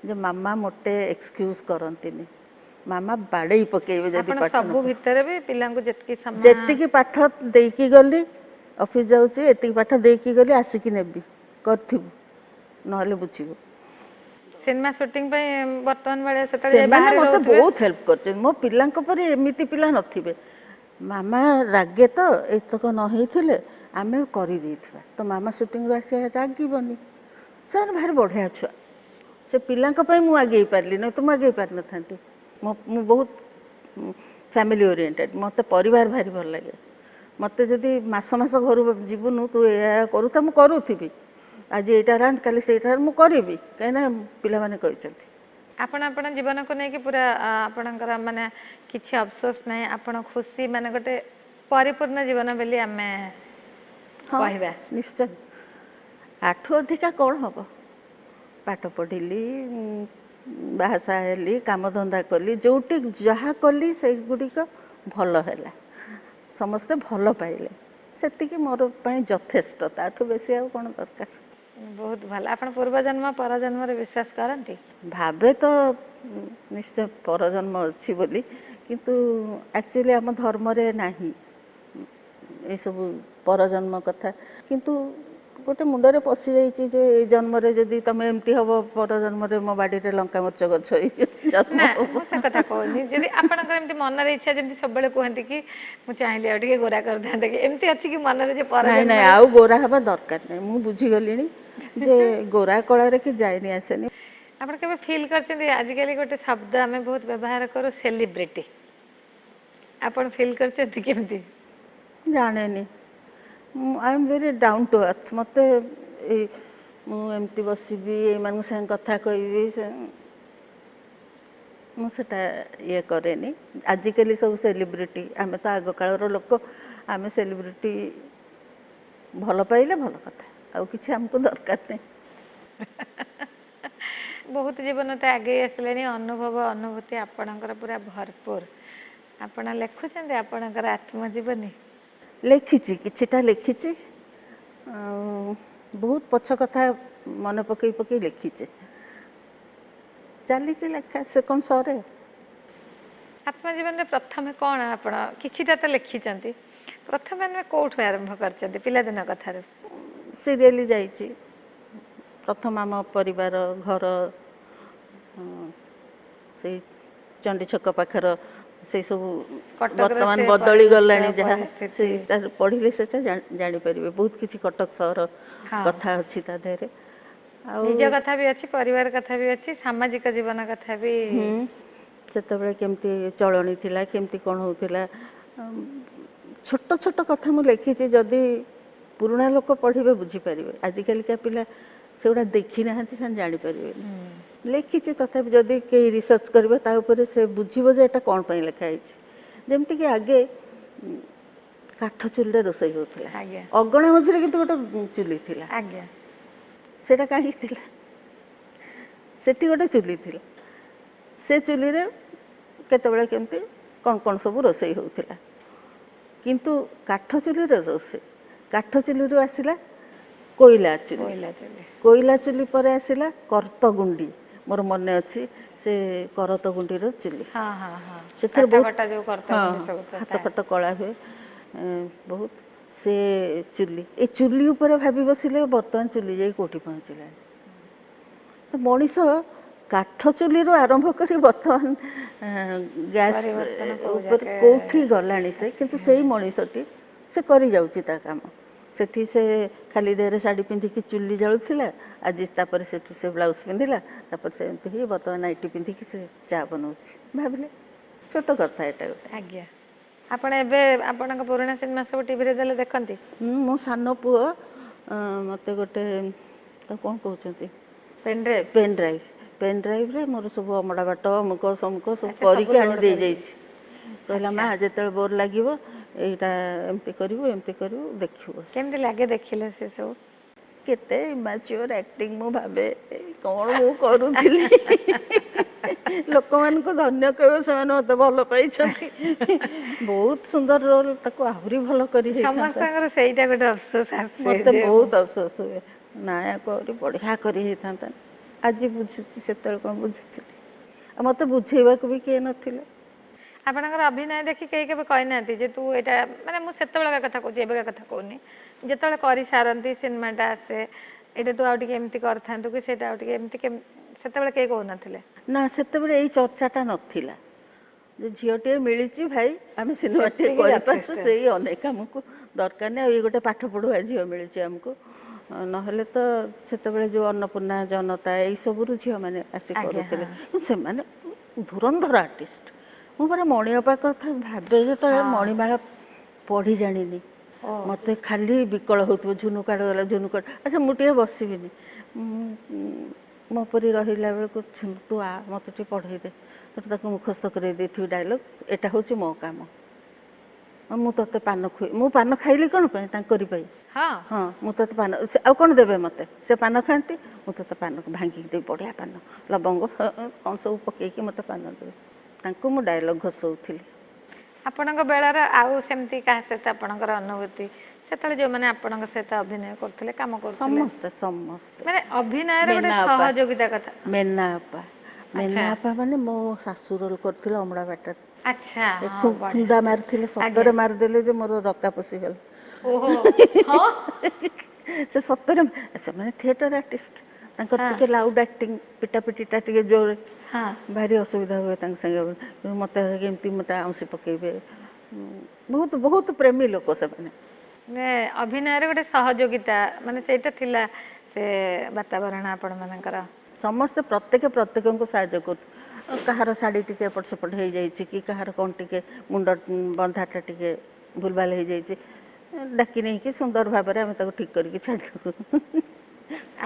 B: ଯେ ମାମା ମୋଟେ ଏକ୍ସକ୍ୟୁଜ କରନ୍ତିନି, ମାମା ବାଡ଼େଇ ପକେଇବେ ଯଦି
A: ଆପଣ
B: ପାଠ
A: ସବୁ ଭିତରେ ବି ପିଲାଙ୍କୁ ଯେତିକି ସମୟ
B: ଯେତିକି ପାଠ ଦେଇକି ଗଲି, ଅଫିସ ଯାଉଛି ଏତିକି ପାଠ ଦେଇକି ଗଲି, ଆସିକି ନେବି, କରିଥିବୁ ନହେଲେ ବୁଝିବୁ।
A: ସିନେମା ସୁଟିଂ ପାଇଁ ବର୍ତ୍ତମାନ ଭଳିଆ ସେତେବେଳେ ଯାଇ
B: ସେମାନେ
A: ବାହାରେ
B: ମୋତେ
A: ରହୁଥିବେ।
B: ବହୁତ ହେଲ୍ପ କରିଛନ୍ତି। ମୋ ପିଲାଙ୍କ ପରି ଏମିତି ପିଲା ନଥିବେ, ମାମା ରାଗେ ତ ଏତକ ନ ହେଇଥିଲେ ଆମେ କରିଦେଇଥିବା, ତ ମାମା ସୁଟିଂରୁ ଆସି ରାଗିବନି। ସେମାନେ ଭାରି ବଢ଼ିଆ ଛୁଆ, ସେ ପିଲାଙ୍କ ପାଇଁ ମୁଁ ଆଗେଇ ପାରିଲି ନାହିଁ ତ ମୁଁ ଆଗେଇ ପାରିନଥାନ୍ତି। ମୁଁ ବହୁତ ଫ୍ୟାମିଲି ଓରିଏଣ୍ଟେଡ଼, ମୋତେ ପରିବାର ଭାରି ଭଲ ଲାଗେ। ମୋତେ ଯଦି ମାସ ମାସ ଘରୁ ଯିବୁନୁ ତୁ ଏହା କରୁଥା, ମୁଁ କରୁଥିବି, ଆଜି ଏଇଟା ରାନ୍ଧ କାଲି ସେଇଟା ମୁଁ କରିବି, କାହିଁକିନା ପିଲାମାନେ କହିଛନ୍ତି।
A: ଆପଣ ଆପଣ ଜୀବନକୁ ନେଇକି ପୁରା ଆପଣଙ୍କର ମାନେ କିଛି ଅଫସୋସ ନାହିଁ, ଆପଣ ଖୁସି, ମାନେ ଗୋଟେ ପରିପୂର୍ଣ୍ଣ ଜୀବନ ବୋଲି ଆମେ କହିବା।
B: ନିଶ୍ଚୟ, ଆଠୁ ଅଧିକା କ'ଣ ହବ? ପାଠ ପଢ଼ିଲି, ବାହାସାହା ହେଲି, କାମଧନ୍ଦା କଲି, ଯେଉଁଠି ଯାହା କଲି ସେଗୁଡ଼ିକ ଭଲ ହେଲା, ସମସ୍ତେ ଭଲ ପାଇଲେ, ସେତିକି ମୋର ପାଇଁ ଯଥେଷ୍ଟ, ତାଠୁ ବେଶୀ ଆଉ କ'ଣ ଦରକାର।
A: ବହୁତ ଭଲ। ଆପଣ ପୂର୍ବଜନ୍ମ ପରଜନ୍ମରେ ବିଶ୍ୱାସ କରନ୍ତି?
B: ଭାବେ ତ ନିଶ୍ଚୟ ପରଜନ୍ମ ଅଛି ବୋଲି, କିନ୍ତୁ ଆକ୍ଚୁଆଲି ଆମ ଧର୍ମରେ ନାହିଁ ଏସବୁ ପରଜନ୍ମ କଥା। କିନ୍ତୁ ଗୋଟେ ମୁଣ୍ଡରେ ପଶିଯାଇଛି ଯେ ଏଇ ଜନ୍ମରେ ଯଦି ତମେ ଏମିତି ହବ, ପରଜନ୍ମରେ ମୋ ବାଡ଼ିରେ ଲଙ୍କା ମରିଚ ଗଛ ଜନ୍ମ
A: ନା,
B: ହବ।
A: ମୁଁ ସେ କଥା କହୁନି। ଯଦି ଆପଣଙ୍କର ଏମିତି ମନରେ ଇଚ୍ଛା, ଯେମିତି ସବୁବେଳେ କୁହନ୍ତି କି ମୁଁ ଚାହିଁଲି ଆଉ ଟିକେ ଗୋରା କରିଥାନ୍ତେ, କି ଏମିତି ଅଛି କି ମନରେ ଯେ
B: ନାଇଁ ନାଇଁ,
A: ପରଜନ୍ମରେ
B: ଆଉ ଗୋରା ହେବା ଦରକାର ନାହିଁ। ମୁଁ ବୁଝିଗଲିଣି ଯେ ଗୋରା କଳାରେ କି ଯାଇନି ଆସେନି।
A: ଆପଣ କେବେ ଫିଲ୍ କରିଛନ୍ତି, ଆଜିକାଲି ଗୋଟେ ଶବ୍ଦ ଆମେ ବହୁତ ବ୍ୟବହାର କରୁ, ସେଲିବ୍ରିଟି, ଆପଣ ଫିଲ୍ କରିଛନ୍ତି କେମିତି?
B: ଜାଣେନି, I am very down to earth. ମୋତେ ଏଇ ମୁଁ ଏମିତି ବସିବି, ଏମାନଙ୍କ ସାଙ୍ଗେ କଥା କହିବି, ମୁଁ ସେଟା ଇଏ କରେନି। ଆଜିକାଲି ସବୁ ସେଲିବ୍ରିଟି, ଆମେ ତ ଆଗ କାଳର ଲୋକ, ଆମେ ସେଲିବ୍ରିଟି ଭଲ ପାଇଲେ ଭଲ କଥା, ଆଉ କିଛି ଆମକୁ ଦରକାର ନାହିଁ।
A: ବହୁତ ଜୀବନ ତ ଆଗେଇ ଆସିଲେଣି, ଅନୁଭବ ଅନୁଭୂତି ଆପଣଙ୍କର ପୁରା ଭରପୁର। ଆପଣ ଲେଖୁଛନ୍ତି ଆପଣଙ୍କର ଆତ୍ମଜୀବନୀ?
B: ଲେଖିଛି, କିଛିଟା ଲେଖିଛି, ବହୁତ ପଛ କଥା ମନେ ପକେଇ ପକେଇ ଲେଖିଛି, ଚାଲିଛି ଲେଖା, ସେ କ'ଣ ସରେ?
A: ଆତ୍ମଜୀବନରେ ପ୍ରଥମେ କ'ଣ, ଆପଣ କିଛିଟା ତ ଲେଖିଛନ୍ତି, ପ୍ରଥମେ ଆମେ କେଉଁଠୁ ଆରମ୍ଭ କରିଛନ୍ତି ପିଲାଦିନ କଥାରୁ?
B: ସିରିଏଲି ଯାଇଛି, ପ୍ରଥମ ଆମ ପରିବାର ଘର, ସେଇ ଚଣ୍ଡିଛକ ପାଖର ସେଇ ସବୁ
A: କଟକର
B: ବର୍ତ୍ତମାନ
A: ସେ
B: ବଦଳି
A: ପରିବେଶ
B: ଗଲାଣି, ଯାହା
A: ପରିସ୍ଥିତି।
B: ସେଇଟା ପଢ଼ିଲେ ସେଟା ଜାଣିପାରିବେ। ବହୁତ କିଛି କଟକ ସହର
A: ହଁ,
B: କଥା ଅଛି ତା ଦେହରେ। ଆଉ
A: ନିଜ କଥା ବି ଅଛି, ପରିବାର କଥା ବି ଅଛି, ସାମାଜିକ ଜୀବନ କଥା ବି।
B: ସେତେବେଳେ କେମିତି ଚଳଣି ଥିଲା, କେମିତି କ'ଣ ହେଉଥିଲା, ଛୋଟ ଛୋଟ କଥା ମୁଁ ଲେଖିଛି। ଯଦି ପୁରୁଣା ଲୋକ ପଢ଼ିବେ ବୁଝିପାରିବେ, ଆଜିକାଲିକା ପିଲା ସେଗୁଡ଼ା ଦେଖି ନାହାନ୍ତି, ସେମାନେ ଜାଣିପାରିବେନି। ଲେଖିଛି, ତଥାପି ଯଦି କେହି ରିସର୍ଚ୍ଚ କରିବେ ତା ଉପରେ ସେ ବୁଝିବ ଯେ ଏଟା କ'ଣ ପାଇଁ ଲେଖା ହେଇଛି। ଯେମିତିକି ଆଗେ କାଠ ଚୁଲିରେ ରୋଷେଇ ହେଉଥିଲା,
A: ଆଜ୍ଞା
B: ଅଗଣା ମଝିରେ କିନ୍ତୁ ଗୋଟେ ଚୁଲି ଥିଲା,
A: ଆଜ୍ଞା।
B: ସେଇଟା କାହିଁକି ଥିଲା? ସେଠି ଗୋଟେ ଚୁଲି ଥିଲା, ସେ ଚୁଲିରେ କେତେବେଳେ କେମିତି କ'ଣ କ'ଣ ସବୁ ରୋଷେଇ ହେଉଥିଲା। କିନ୍ତୁ କାଠ ଚୁଲିରେ ରୋଷେଇ, କାଠ ଚୁଲିରୁ ଆସିଲା କୋଇଲା ଚୁଲି, କୋଇଲା ଚୁଲି ପରେ ଆସିଲା କରତଗୁଣ୍ଡି। ମୋର ମନେ ଅଛି ସେ କରତଗୁଣ୍ଡିର ଚୁଲି, ସେଥିରେ ବହୁତ ହାତ ଫାତ କଳା ହୁଏ ବହୁତ। ସେ ଚୁଲି, ଏ ଚୁଲି ଉପରେ ଭାବି ବସିଲେ ବର୍ତ୍ତମାନ ଚୁଲି ଯାଇ କେଉଁଠି ପହଞ୍ଚିଲାଣି। ତ ମଣିଷ କାଠ ଚୁଲିରୁ ଆରମ୍ଭ କରି ବର୍ତ୍ତମାନ ଗ୍ୟାସ୍ ଉପରେ କେଉଁଠି ଗଲାଣି ସେ, କିନ୍ତୁ ସେଇ ମଣିଷଟି ସେ କରିଯାଉଛି ତା କାମ। ସେଠି ସେ ଖାଲି ଦେହରେ ଶାଢ଼ୀ ପିନ୍ଧିକି ଚୁଲି ଜାଳୁଥିଲା, ଆଜି ତାପରେ ସେଠୁ ସେ ବ୍ଲାଉଜ୍ ପିନ୍ଧିଲା, ତାପରେ ସେମିତି ହିଁ ବର୍ତ୍ତମାନ ନାଇଟି ପିନ୍ଧିକି ସେ ଚା ବନାଉଛି। ଭାବିଲେ ଛୋଟ କଥା ଏଇଟା ଗୋଟେ।
A: ଆଜ୍ଞା। ଆପଣ ଏବେ ଆପଣଙ୍କ ପୁରୁଣା ସିନେମା ସବୁ ଟିଭିରେ ଦେଲେ ଦେଖନ୍ତି?
B: ମୋ ସାନ ପୁଅ ମୋତେ ଗୋଟେ, ତାକୁ କ'ଣ କହୁଛନ୍ତି,
A: ପେନ୍ଡ୍ରାଇଭ୍।
B: ପେନ୍ ଡ୍ରାଇଭ୍ରେ ମୋର ସବୁ ଅମଡ଼ା ବାଟ, ଅମୁକ ସମୁକ ସବୁ କରିକି ଆଣି ଦେଇଯାଇଛି। କହିଲା ମା ଯେତେବେଳେ ବୋର୍ ଲାଗିବ ଏଇଟା ଏମିତି କରିବୁ, ଏମିତି କରିବୁ, ଦେଖିବୁ।
A: କେମିତି ଲାଗେ ଦେଖିଲେ ସେ ସବୁ?
B: କେତେ ଇମାଚ୍ୟୁଅର ଆକ୍ଟିଂ, ମୁଁ ଭାବେ କ'ଣ ମୁଁ କରୁଥିଲି। ଲୋକମାନଙ୍କୁ ଧନ୍ୟ କହିବ, ସେମାନେ ମୋତେ ଭଲ ପାଇଛନ୍ତି। ବହୁତ ସୁନ୍ଦର ରୋଲ୍, ତାକୁ ଆହୁରି ଭଲ କରି ହେଇଥାନ୍ତା।
A: ସମସ୍ତଙ୍କର ସେଇଟା ଗୋଟେ ଅଫସୋସ ଆସେ
B: ମୋତେ
A: ଯେ
B: ବହୁତ ଅଫସୋସ ହୁଏ, ନାୟକ ଆହୁରି ବଢ଼ିଆ କରି ହେଇଥାନ୍ତା। ଆଜି ବୁଝୁଛି, ସେତେବେଳେ କ'ଣ ବୁଝୁଥିଲି। ଆଉ ମୋତେ ବୁଝେଇବାକୁ ବି କିଏ ନଥିଲେ।
A: ଆପଣଙ୍କର ଅଭିନୟ ଦେଖି କେହି କେବେ କହିନାହାନ୍ତି ଯେ ତୁ ଏଇଟା, ମାନେ ମୁଁ ସେତେବେଳେ କଥା କହୁଛି, ଏବେକା କଥା କହୁନି, ଯେତେବେଳେ କରିସାରନ୍ତି ସିନେମାଟା ଆସେ ଏଇଟା ତୁ ଆଉ ଟିକେ ଏମିତି କରିଥାନ୍ତୁ କି ସେଇଟା ଆଉ ଟିକେ ଏମିତି, ସେତେବେଳେ କେହି କହୁନଥିଲେ?
B: ନା, ସେତେବେଳେ ଏଇ ଚର୍ଚ୍ଚାଟା ନଥିଲା ଯେ ଝିଅଟିଏ ମିଳିଛି ଭାଇ ଆମେ ସିନେମାଟିଏ
A: ସେତିକି
B: କରିପାରୁଛୁ,
A: ଯଥେଷ୍ଟ।
B: ସେଇ ଅନେକ ଆମକୁ ଦରକାର ନାହିଁ। ଆଉ ଏଇ ଗୋଟେ ପାଠ ପଢ଼ୁଆ ଝିଅ ମିଳିଛି ଆମକୁ, ନହେଲେ ତ ସେତେବେଳେ ଯେଉଁ ଅନ୍ନପୂର୍ଣ୍ଣା, ଜନତା, ଏଇସବୁରୁ ଝିଅମାନେ ଆସି
A: ଆଜ୍ଞା,
B: କରୁଥିଲେ।
A: ହଁ।
B: କିନ୍ତୁ ସେମାନେ ଧୁରନ୍ଧର ଆର୍ଟିଷ୍ଟ। ମୁଁ ପରା ମଣିଅପା କଥା ଭାବେ ଯେତେବେଳେ,
A: ହଁ।
B: ମଣିମାଳା ପଢ଼ି ଜାଣିନି,
A: ଓ
B: ମୋତେ ଖାଲି ବିକଳ ହେଉଥିବ, ଝୁନୁ କାଢ଼ ଗଲା, ଝୁନୁ କାଢ଼, ଆଚ୍ଛା ମୁଁ ଟିକେ ବସିବିନି, ମୋ ପରି ରହିଲା ବେଳକୁ ତୁ ଆ ମୋତେ ଟିକେ ପଢ଼େଇ ଦେ, ତାକୁ ମୁଖସ୍ଥ କରେଇ ଦେଇଥିବି ଡାଇଲଗ୍, ଏଇଟା ହେଉଛି ମୋ କାମ। ମୁଁ ତୋତେ ପାନ ମୁଁ ପାନ ଖାଇଲି କ'ଣ ପାଇଁ? ତାଙ୍କରି ପାଇଁ।
A: ହଁ
B: ହଁ, ମୁଁ ତୋତେ ପାନ, ଆଉ କ'ଣ ଦେବେ ମୋତେ? ସେ ପାନ ଖାଆନ୍ତି, ମୁଁ ତୋତେ ପାନକୁ ଭାଙ୍ଗିକି ଦେବି, ବଢ଼ିଆ ପାନ, ଲବଙ୍ଗ କ'ଣ ସବୁ ପକେଇକି ମୋତେ ପାନ ଦେବେ। ତାଙ୍କୁ ମୁଁ ଡାଇଲଗ୍ ଘୋଷଉଥିଲି।
A: ଆପଣଙ୍କ ବେଳର ଆଉ ସେମିତି କାହା ସହିତ ଆପଣଙ୍କର ଅନୁଭୂତି, ସେତେବେଳେ ଯେଉଁମାନେ ଆପଣଙ୍କ ସହିତ ଅଭିନୟ କରୁଥିଲେ, କାମ କରୁଥିଲେ?
B: ସମସ୍ତେ ସମସ୍ତେ
A: ମାନେ ଅଭିନୟରେ ଗୋଟେ
B: ମେନା ଅପା,
A: ସହଯୋଗିତା କଥା।
B: ମେନା ଅପା,
A: ଆଚ୍ଛା
B: ମେନା ଅପା ମାନେ ମୋ ଶାଶୁ ରୋଲ୍ କରିଥିଲେ ଅମଡ଼ା ବାଟରେ।
A: ଆଚ୍ଛା,
B: ଏ
A: ହଁ, ବଢ଼ିଆ।
B: ଖୁନ୍ଦା ମାରିଥିଲେ, ସତରେ
A: ଆଜ୍ଞା।
B: ମାରିଦେଲେ ଯେ ମୋର ରକା ପଶିଗଲା।
A: ଓହୋ, ହଁ
B: ସେ ସତରେ, ସେମାନେ ଥିଏଟର ଆର୍ଟିଷ୍ଟ, ତାଙ୍କର
A: ହଁ
B: ଟିକେ ଲାଉଡ୍ ଆକ୍ଟିଂ, ପିଟାପିଟିଟା ଟିକେ ଜୋରେ,
A: ହଁ।
B: ଭାରି ଅସୁବିଧା ହୁଏ ତାଙ୍କ ସାଙ୍ଗେ। ମୋତେ ଏମିତି ମୋତେ ଆଉଁସି ପକେଇବେ। ବହୁତ ବହୁତ ପ୍ରେମୀ ଲୋକ ସେମାନେ।
A: ମାନେ ଅଭିନୟରେ ଗୋଟେ ସହଯୋଗିତା, ମାନେ ସେଇଟା ଥିଲା ସେ ବାତାବରଣ ଆପଣମାନଙ୍କର।
B: ସମସ୍ତେ ପ୍ରତ୍ୟେକଙ୍କୁ ସାହାଯ୍ୟ କରୁ। କାହାର ଶାଢ଼ୀ ଟିକେ ଏପଟ ସେପଟ ହେଇଯାଇଛି, କି କାହାର କ'ଣ ଟିକେ ମୁଣ୍ଡ ବନ୍ଧାଟା ଟିକେ ଭୁଲଭାଲ ହେଇଯାଇଛି, ଡାକି ନେଇକି ସୁନ୍ଦର ଭାବରେ ଆମେ ତାକୁ ଠିକ୍ କରିକି ଛାଡ଼ିଦେବୁ।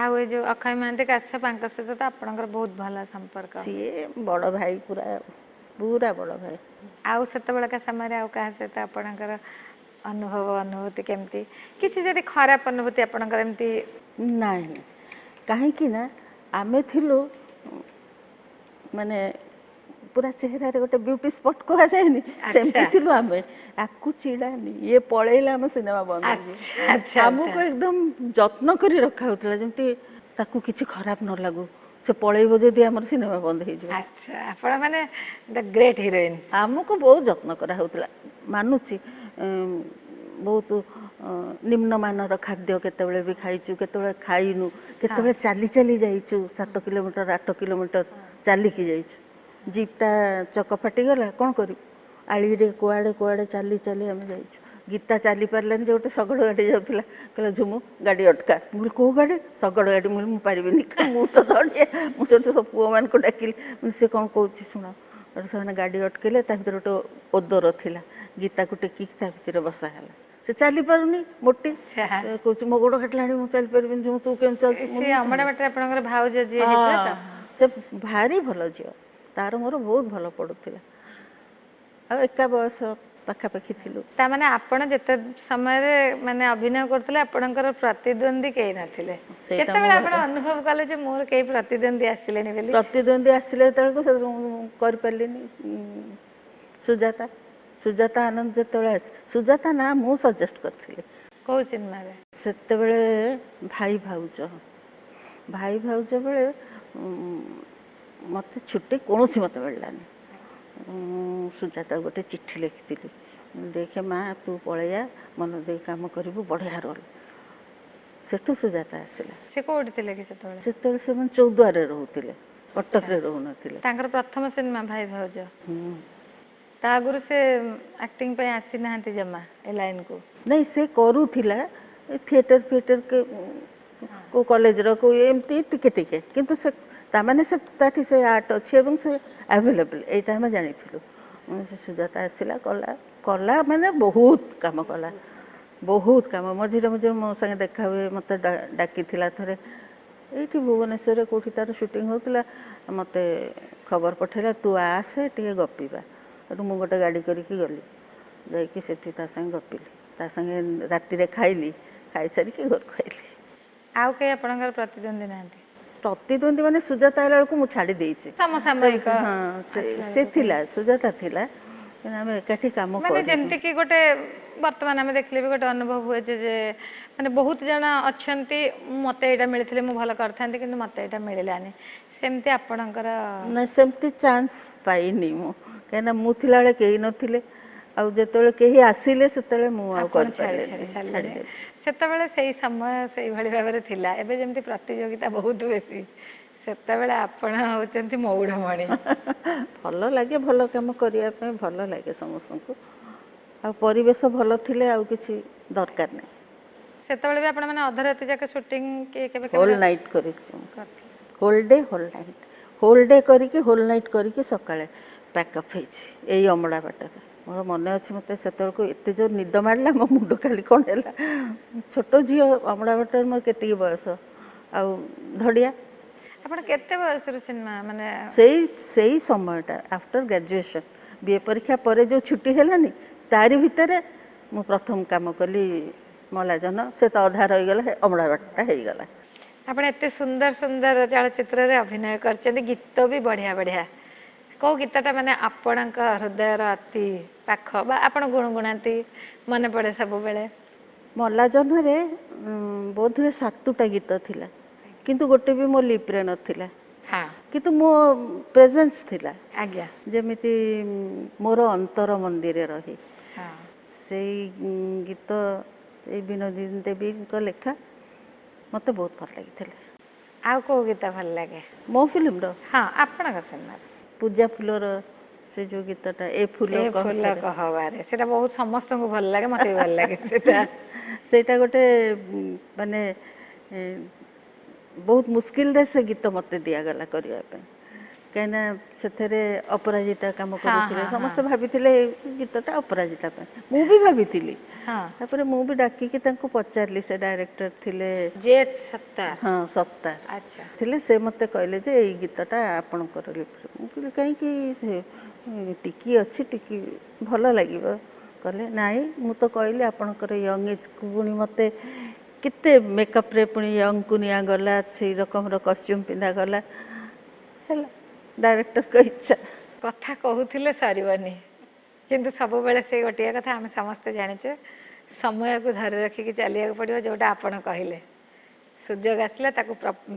A: ଆଉ ଏଇ ଯେଉଁ ଅକ୍ଷୟ ମହାନ୍ତି କାଶ୍ୟପ, ତାଙ୍କ ସହିତ ତ ଆପଣଙ୍କର ବହୁତ ଭଲ ସମ୍ପର୍କ।
B: ସିଏ ବଡ଼ ଭାଇ, ପୁରା ପୁରା ବଡ଼ ଭାଇ।
A: ଆଉ ସେତେବେଳକା ସମୟରେ ଆଉ କାହା ସହିତ ଆପଣଙ୍କର ଅନୁଭୂତି କେମିତି? କିଛି ଯଦି ଖରାପ ଅନୁଭୂତି ଆପଣଙ୍କର ଏମିତି?
B: ନାହିଁ, କାହିଁକି ନା ଆମେ ଥିଲୁ ମାନେ ପୁରା ଚେହେରାରେ ଗୋଟେ ବିୟୁଟି ସ୍ପଟ୍ କୁହାଯାଏନି, ସେମିତି
A: ଆଚ୍ଛା
B: ଥିଲୁ ଆମେ। ଆକୁ ଚିଡ଼ାନି, ଇଏ ପଳେଇଲେ ଆମ ସିନେମା ବନ୍ଦ ହେଇଯିବ।
A: ଆଚ୍ଛା ଆଚ୍ଛା
B: ଆମକୁ ଏକଦମ ଯତ୍ନ କରି ରଖା ହେଉଥିଲା, ଯେମିତି ତାକୁ କିଛି ଖରାପ ନ ଲାଗୁ, ସେ ପଳେଇବ ଯଦି ଆମର ସିନେମା ବନ୍ଦ ହେଇଯିବ।
A: ଆଚ୍ଛା, ଆପଣ ମାନେ ଦ ଗ୍ରେଟ୍ ହିରୋଇନ୍।
B: ଆମକୁ ବହୁତ ଯତ୍ନ କରାହେଉଥିଲା, ମାନୁଛି। ବହୁତ ନିମ୍ନମାନର ଖାଦ୍ୟ କେତେବେଳେ ବି ଖାଇଛୁ, କେତେବେଳେ ଖାଇନୁ,
A: ହଁ
B: କେତେବେଳେ ଚାଲି ଚାଲି ଯାଇଛୁ, 7 କିଲୋମିଟର 8 କିଲୋମିଟର ଚାଲିକି ଯାଇଛୁ। ଜିପ୍ଟା ଚକ ଫାଟିଗଲା, କ'ଣ କରିବୁ? ଆଳିରେ କୁଆଡ଼େ କୁଆଡ଼େ ଚାଲି ଚାଲି ଆମେ ଯାଇଛୁ। ଗୀତା ଚାଲି ପାରିଲାନି ଯେ ଗୋଟେ ଶଗଡ଼ ଗାଡ଼ି ଯାଉଥିଲା, କହିଲା ଝୁମୁ ଗାଡ଼ି ଅଟକା। ମୁଁ କହିଲି କେଉଁ ଗାଡ଼ି? ଶଗଡ଼ ଗାଡ଼ି। ମୁଁ ପାରିବିନି, ମୁଁ ତ ଦଡ଼ିଆ। ମୁଁ ସେଠୁ ସବୁ ପୁଅମାନଙ୍କୁ ଡାକିଲି, ସେ କ'ଣ କହୁଛି ଶୁଣ। ସେମାନେ ଗାଡ଼ି ଅଟକେଇଲେ, ତା ଭିତରେ ଗୋଟେ ଓଦର ଥିଲା, ଗୀତାକୁ ଟେକିକି ତା ଭିତରେ ବସା ହେଲା। ସେ ଚାଲିପାରୁନି, ମୋଟି,
A: ଆଚ୍ଛା।
B: କହୁଛି ମୋ ଗୋଡ଼ କାଟିଲାଣି, ମୁଁ ଚାଲିପାରିବିନି, ତୁ କେମିତି ଚାଲୁଛୁ?
A: ସେ ଅମଡ଼ା ବାଟରେ ଆପଣଙ୍କର ଭାଉଜ ଯିଏ ହେଇଥିଲା
B: ହଁ,
A: ତ?
B: ସେ ଭାରି ଭଲ ଝିଅ, ତାର ମୋର ବହୁତ ଭଲ ପଡ଼ୁଥିଲା। ଆଉ ଏକା ବୟସ ପାଖାପାଖି ଥିଲୁ।
A: ତାମାନେ ଆପଣ ଯେତେ ସମୟରେ ମାନେ ଅଭିନୟ କରୁଥିଲେ, ଆପଣଙ୍କର ପ୍ରତିଦ୍ୱନ୍ଦ୍ୱୀ କେହି ନଥିଲେ?
B: ସେଇଟା ମୁଁ
A: କେତେବେଳେ ଆପଣ ଅନୁଭବ କଲେ ଯେ ମୋର କେହି ପ୍ରତିଦ୍ୱନ୍ଦ୍ୱୀ ଆସିଲେନି ବୋଲି?
B: ପ୍ରତିଦ୍ୱନ୍ଦ୍ୱୀ ଆସିଲେ ଯେତେବେଳକୁ କରିପାରିଲିନି। ସୁଜାତା ଆନନ୍ଦ ଯେତେବେଳେ ସୁଜାତା ନା ମୁଁ ସଜେଷ୍ଟ କରିଥିଲି।
A: କୋଉ ସିନେମାରେ?
B: ସେତେବେଳେ ଭାଇ ଭାଉଜ ବେଳେ ମୋତେ ଛୁଟି କୌଣସି ମୋତେ ମିଳିଲାନି। ସୁଜାତା ଗୋଟେ ଚିଠି ଲେଖିଥିଲି, ଦେଖେ ମା ତୁ ପଳେଇଆ, ମନ ଦେଇ କାମ କରିବୁ, ବଢ଼ିଆ ରୋଲ୍। ସେଠୁ ସୁଜାତା ଆସିଲା।
A: ସେ କୋଉଠି ଥିଲେ କି ସେତେବେଳେ?
B: ସେତେବେଳେ ସେମାନେ ଚୌଦ୍ୱାରରେ ରହୁଥିଲେ,
A: ଆଚ୍ଛା,
B: କଟକରେ ରହୁନଥିଲେ।
A: ତାଙ୍କର ପ୍ରଥମ ସିନେମା ଭାଇ ଭାଉଜ। ତା ଆଗରୁ ସେ ଆକ୍ଟିଂ ପାଇଁ ଆସିନାହାନ୍ତି ଜମା ଏ ଲାଇନକୁ?
B: ନାଇଁ, ସେ କରୁଥିଲା ଥିଏଟର କେଉଁ କଲେଜର କେଉଁ ଏମିତି ଟିକେ ଟିକେ, କିନ୍ତୁ ସେ ତାମାନେ ତାଠି ସେ ଆର୍ଟ ଅଛି ଏବଂ ସେ ଆଭେଲେବଲ୍, ଏଇଟା ଆମେ ଜାଣିଥିଲୁ। ସେ ସୁଜାତା ଆସିଲା, କଲା ମାନେ ବହୁତ କାମ କଲା, ବହୁତ କାମ। ମଝିରେ ମଝିରେ ମୋ ସାଙ୍ଗେ ଦେଖା ହୁଏ, ମୋତେ ଡାକିଥିଲା ଥରେ, ଏଇଠି ଭୁବନେଶ୍ୱରରେ କେଉଁଠି ତା'ର ସୁଟିଂ ହେଉଥିଲା, ମୋତେ ଖବର ପଠାଇଲା ତୁ ଆସେ ଟିକେ ଗପିବା। ସେଠୁ ମୁଁ ଗୋଟେ ଗାଡ଼ି କରିକି ଗଲି, ଯାଇକି ସେଠି ତା ସାଙ୍ଗେ ଗପିଲି, ତା ସାଙ୍ଗେ ରାତିରେ ଖାଇଲି, ଖାଇସାରିକି ଘରକୁ ଆଇଲି।
A: ଆଉ କେହି ଆପଣଙ୍କର ପ୍ରତିଦ୍ୱନ୍ଦ୍ୱୀ ନାହାନ୍ତି?
B: ପ୍ରତିଦ୍ୱନ୍ଦ୍ୱୀ ମାନେ ସୁଜାତା ହେଲା ବେଳକୁ ମୁଁ ଛାଡ଼ି ଦେଇଛି।
A: ସମସାମୟିକ
B: ହଁ, ସେ ଥିଲା, ସୁଜାତା ଥିଲା, କିନ୍ତୁ ଆମେ ଏକାଠି କାମ
A: ମାନେ
B: କରୁ।
A: ଯେମିତି କି ଗୋଟେ ବର୍ତ୍ତମାନ ଆମେ ଦେଖିଲେ ବି ଗୋଟେ ଅନୁଭବ ହୁଏ ଯେ ମାନେ ବହୁତ ଜଣ ଅଛନ୍ତି ମତେ ଏଇଟା ମିଳିଥିଲେ ମୁଁ ଭଲ କରିଥାନ୍ତି କିନ୍ତୁ ମତେ ଏଇଟା ମିଳିଲାନି, ସେମିତି ଆପଣଙ୍କର?
B: ନା ସେମିତି ଚାନ୍ସ ପାଇନି ମୁଁ, କାହିଁକିନା ମୁଁ ଥିଲାବେଳେ କେହି ନଥିଲେ, ଆଉ ଯେତେବେଳେ କେହି ଆସିଲେ ସେତେବେଳେ ମୁଁ ଆଉ
A: ଆପଣ ଛାଡ଼ି
B: କରିପାରିଲିନି,
A: ସାରିଲେଣି।
B: ଛାଡ଼ିଦେଲି।
A: ସେତେବେଳେ ସେଇ ସମୟ ସେଇଭଳି ଭାବରେ ଥିଲା, ଏବେ ଯେମିତି ପ୍ରତିଯୋଗିତା ବହୁତ ବେଶୀ, ସେତେବେଳେ ଆପଣ ହେଉଛନ୍ତି ମଉଢ଼ମଣି।
B: ଭଲ ଲାଗେ, ଭଲ କାମ କରିବା ପାଇଁ ଭଲ ଲାଗେ ସମସ୍ତଙ୍କୁ, ଆଉ ପରିବେଶ ଭଲ ଥିଲେ ଆଉ କିଛି ଦରକାର ନାହିଁ।
A: ସେତେବେଳେ ବି ଆପଣ ମାନେ ଅଧରାତି ଯାକ ସୁଟିଂ କି କେବେ କେବେ
B: ହୋଲ୍ ନାଇଟ୍ କରିଛି,
A: କରିଥିଲେ?
B: Whole day whole night, whole day କରିକି ହୋଲ୍ ନାଇଟ୍ କରିକି ସକାଳେ ପ୍ୟାକଅପ୍ ହେଇଛି ଏଇ ଅମଡ଼ା ବାଟରେ। ମୋର ମନେ ଅଛି, ମୋତେ ସେତେବେଳକୁ ଏତେ ଜୋର ନିଦ ମାଡ଼ିଲା, ମୋ ମୁଣ୍ଡ ଖାଲି କ'ଣ ହେଲା। ଛୋଟ ଝିଅ, ଅମଡ଼ା ବାଟରେ ମୋର କେତିକି ବୟସ, ଆଉ ଧଡ଼ିଆ।
A: ଆପଣ କେତେ ବୟସରୁ ସିନେମା ମାନେ?
B: ସେଇ ସମୟଟା ଆଫ୍ଟର ଗ୍ରାଜୁଏସନ୍, ବିଏ ପରୀକ୍ଷା ପରେ ଯେଉଁ ଛୁଟି ହେଲାନି, ତାରି ଭିତରେ ମୁଁ ପ୍ରଥମ କାମ କଲି ମଲାଜନ, ସେ ତ ଅଧା ରହିଗଲା, ଅମଡ଼ା ବାଟଟା ହେଇଗଲା।
A: ଆପଣ ଏତେ ସୁନ୍ଦର ସୁନ୍ଦର ଚଳଚ୍ଚିତ୍ରରେ ଅଭିନୟ କରିଛନ୍ତି, ଗୀତ ବି ବଢ଼ିଆ ବଢ଼ିଆ। କେଉଁ ଗୀତଟା ମାନେ ଆପଣଙ୍କ ହୃଦୟର ଅତି ପାଖ ବା ଆପଣ ଗୁଣଗୁଣାନ୍ତି, ମନେ ପଡ଼େ ସବୁବେଳେ?
B: ମଲାଜନରେ ବୋଧହୁଏ 7ଟା ଗୀତ ଥିଲା, କିନ୍ତୁ ଗୋଟେ ବି ମୋ ଲିପ୍ରେ ନଥିଲା,
A: ହଁ
B: କିନ୍ତୁ ମୋ ପ୍ରେଜେନ୍ସ ଥିଲା।
A: ଆଜ୍ଞା।
B: ଯେମିତି ମୋର ଅନ୍ତର ମନ୍ଦିରେ ରହି,
A: ହଁ
B: ସେଇ ଗୀତ, ସେଇ ବିନୋଦିନୀ ଦେବୀଙ୍କ ଲେଖା ମୋତେ ବହୁତ ଭଲ ଲାଗିଥିଲା।
A: ଆଉ କେଉଁ ଗୀତ ଭଲ ଲାଗେ?
B: ମୋ ଫିଲ୍ମର
A: ହଁ ଆପଣଙ୍କ ସିନେମାର
B: ପୂଜା ଫୁଲର ସେ ଯେଉଁ ଗୀତଟା, ଏ ଫୁଲ
A: କହବାରେ, ସେଟା ବହୁତ ସମସ୍ତଙ୍କୁ ଭଲ ଲାଗେ, ମତେ ବି ଭଲ ଲାଗେ ସେଟା।
B: ସେଇଟା ଗୋଟେ ମାନେ ବହୁତ ମୁସ୍କିଲରେ ସେ ଗୀତ ମୋତେ ଦିଆଗଲା କରିବା ପାଇଁ, କାହିଁକିନା ସେଥିରେ ଅପରାଜିତା କାମ
A: ହଁ
B: କରୁଥିଲେ,
A: ହଁ ହଁ
B: ସମସ୍ତେ ଭାବିଥିଲେ ଏ ଗୀତଟା ଅପରାଜିତା ପାଇଁ, ମୁଁ ବି ଭାବିଥିଲି।
A: ହଁ।
B: ତାପରେ ମୁଁ ବି ଡାକିକି ତାଙ୍କୁ ପଚାରିଲି, ସେ ଡାଇରେକ୍ଟର ଥିଲେ,
A: ଜେତ୍ ସତ୍ତାର।
B: ହଁ ସତ୍ତାର
A: ଆଚ୍ଛା।
B: ଥିଲେ, ସେ ମୋତେ କହିଲେ ଯେ ଏଇ ଗୀତଟା ଆପଣଙ୍କର ଲିପ୍ରେ। ମୁଁ କହିଲି କାହିଁକି, ଟିକି ଅଛି, ଟିକି ଭଲ ଲାଗିବ। କହିଲେ ନାଇଁ, ମୁଁ ତ କହିଲି ଆପଣଙ୍କର ୟଙ୍ଗ ଏଜ୍କୁ ପୁଣି ମୋତେ କେତେ ମେକଅପ୍ରେ ପୁଣି ୟଙ୍ଗକୁ ନିଆଗଲା, ସେଇ ରକମର କଷ୍ଟ୍ୟୁମ୍ ପିନ୍ଧାଗଲା, ହେଲା ଡାଇରେକ୍ଟରଙ୍କ ଇଚ୍ଛା।
A: କଥା କହୁଥିଲେ ସରିବନି, କିନ୍ତୁ ସବୁବେଳେ ସେଇ ଗୋଟିଏ କଥା ଆମେ ସମସ୍ତେ ଜାଣିଛେ, ସମୟକୁ ଧରି ରଖିକି ଚାଲିବାକୁ ପଡ଼ିବ। ଯେଉଁଟା ଆପଣ କହିଲେ, ସୁଯୋଗ ଆସିଲା ତାକୁ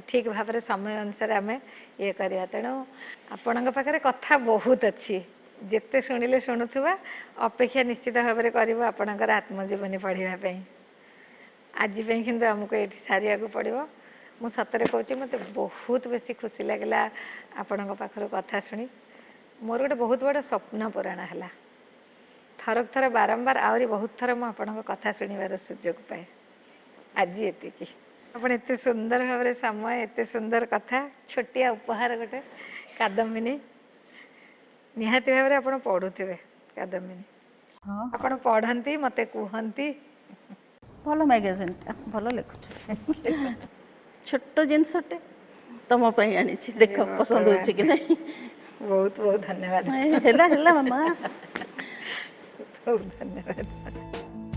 A: ଠିକ୍ ଭାବରେ ସମୟ ଅନୁସାରେ ଆମେ ଇଏ କରିବା। ତେଣୁ ଆପଣଙ୍କ ପାଖରେ କଥା ବହୁତ ଅଛି, ଯେତେ ଶୁଣିଲେ ଶୁଣୁଥିବା, ଅପେକ୍ଷା ନିଶ୍ଚିତ ଭାବରେ କରିବ ଆପଣଙ୍କର ଆତ୍ମଜୀବନୀ ପଢ଼ିବା ପାଇଁ। ଆଜି ପାଇଁ କିନ୍ତୁ ଆମକୁ ଏଇଠି ସାରିବାକୁ ପଡ଼ିବ। ମୁଁ ସତରେ କହୁଛି, ମୋତେ ବହୁତ ବେଶୀ ଖୁସି ଲାଗିଲା ଆପଣଙ୍କ ପାଖରୁ କଥା ଶୁଣି। ମୋର ଗୋଟେ ବହୁତ ବଡ଼ ସ୍ୱପ୍ନ ପୂରଣ ହେଲା। ଥରକୁ ଥର ବାରମ୍ବାର ଆହୁରି ବହୁତ ଥର ମୁଁ ଆପଣଙ୍କ କଥା ଶୁଣିବାର ସୁଯୋଗ ପାଏ। ଆଜି ଏତିକି। ଆପଣ ଏତେ ସୁନ୍ଦର ଭାବରେ ସମୟ, ଏତେ ସୁନ୍ଦର କଥା, ଛୋଟିଆ ଉପହାର ଗୋଟେ କାଦମ୍ବିନୀ, ନିହାତି ଭାବରେ ଆପଣ ପଢ଼ୁଥିବେ କାଦମ୍ବିନୀ।
B: ହଁ
A: ଆପଣ ପଢ଼ନ୍ତି, ମୋତେ କୁହନ୍ତି।
B: ଭଲ ମ୍ୟାଗାଜିନ୍ଟା, ଭଲ ଲେଖୁଛି। ଛୋଟ ଜିନିଷଟେ ତମ ପାଇଁ ଆଣିଛି, ଦେଖ ପସନ୍ଦ ହେଉଛି କି ନାହିଁ।
A: ବହୁତ ବହୁତ ଧନ୍ୟବାଦ।
B: ହେଲା ହେଲା ମାମା।
A: ବହୁତ ଧନ୍ୟବାଦ।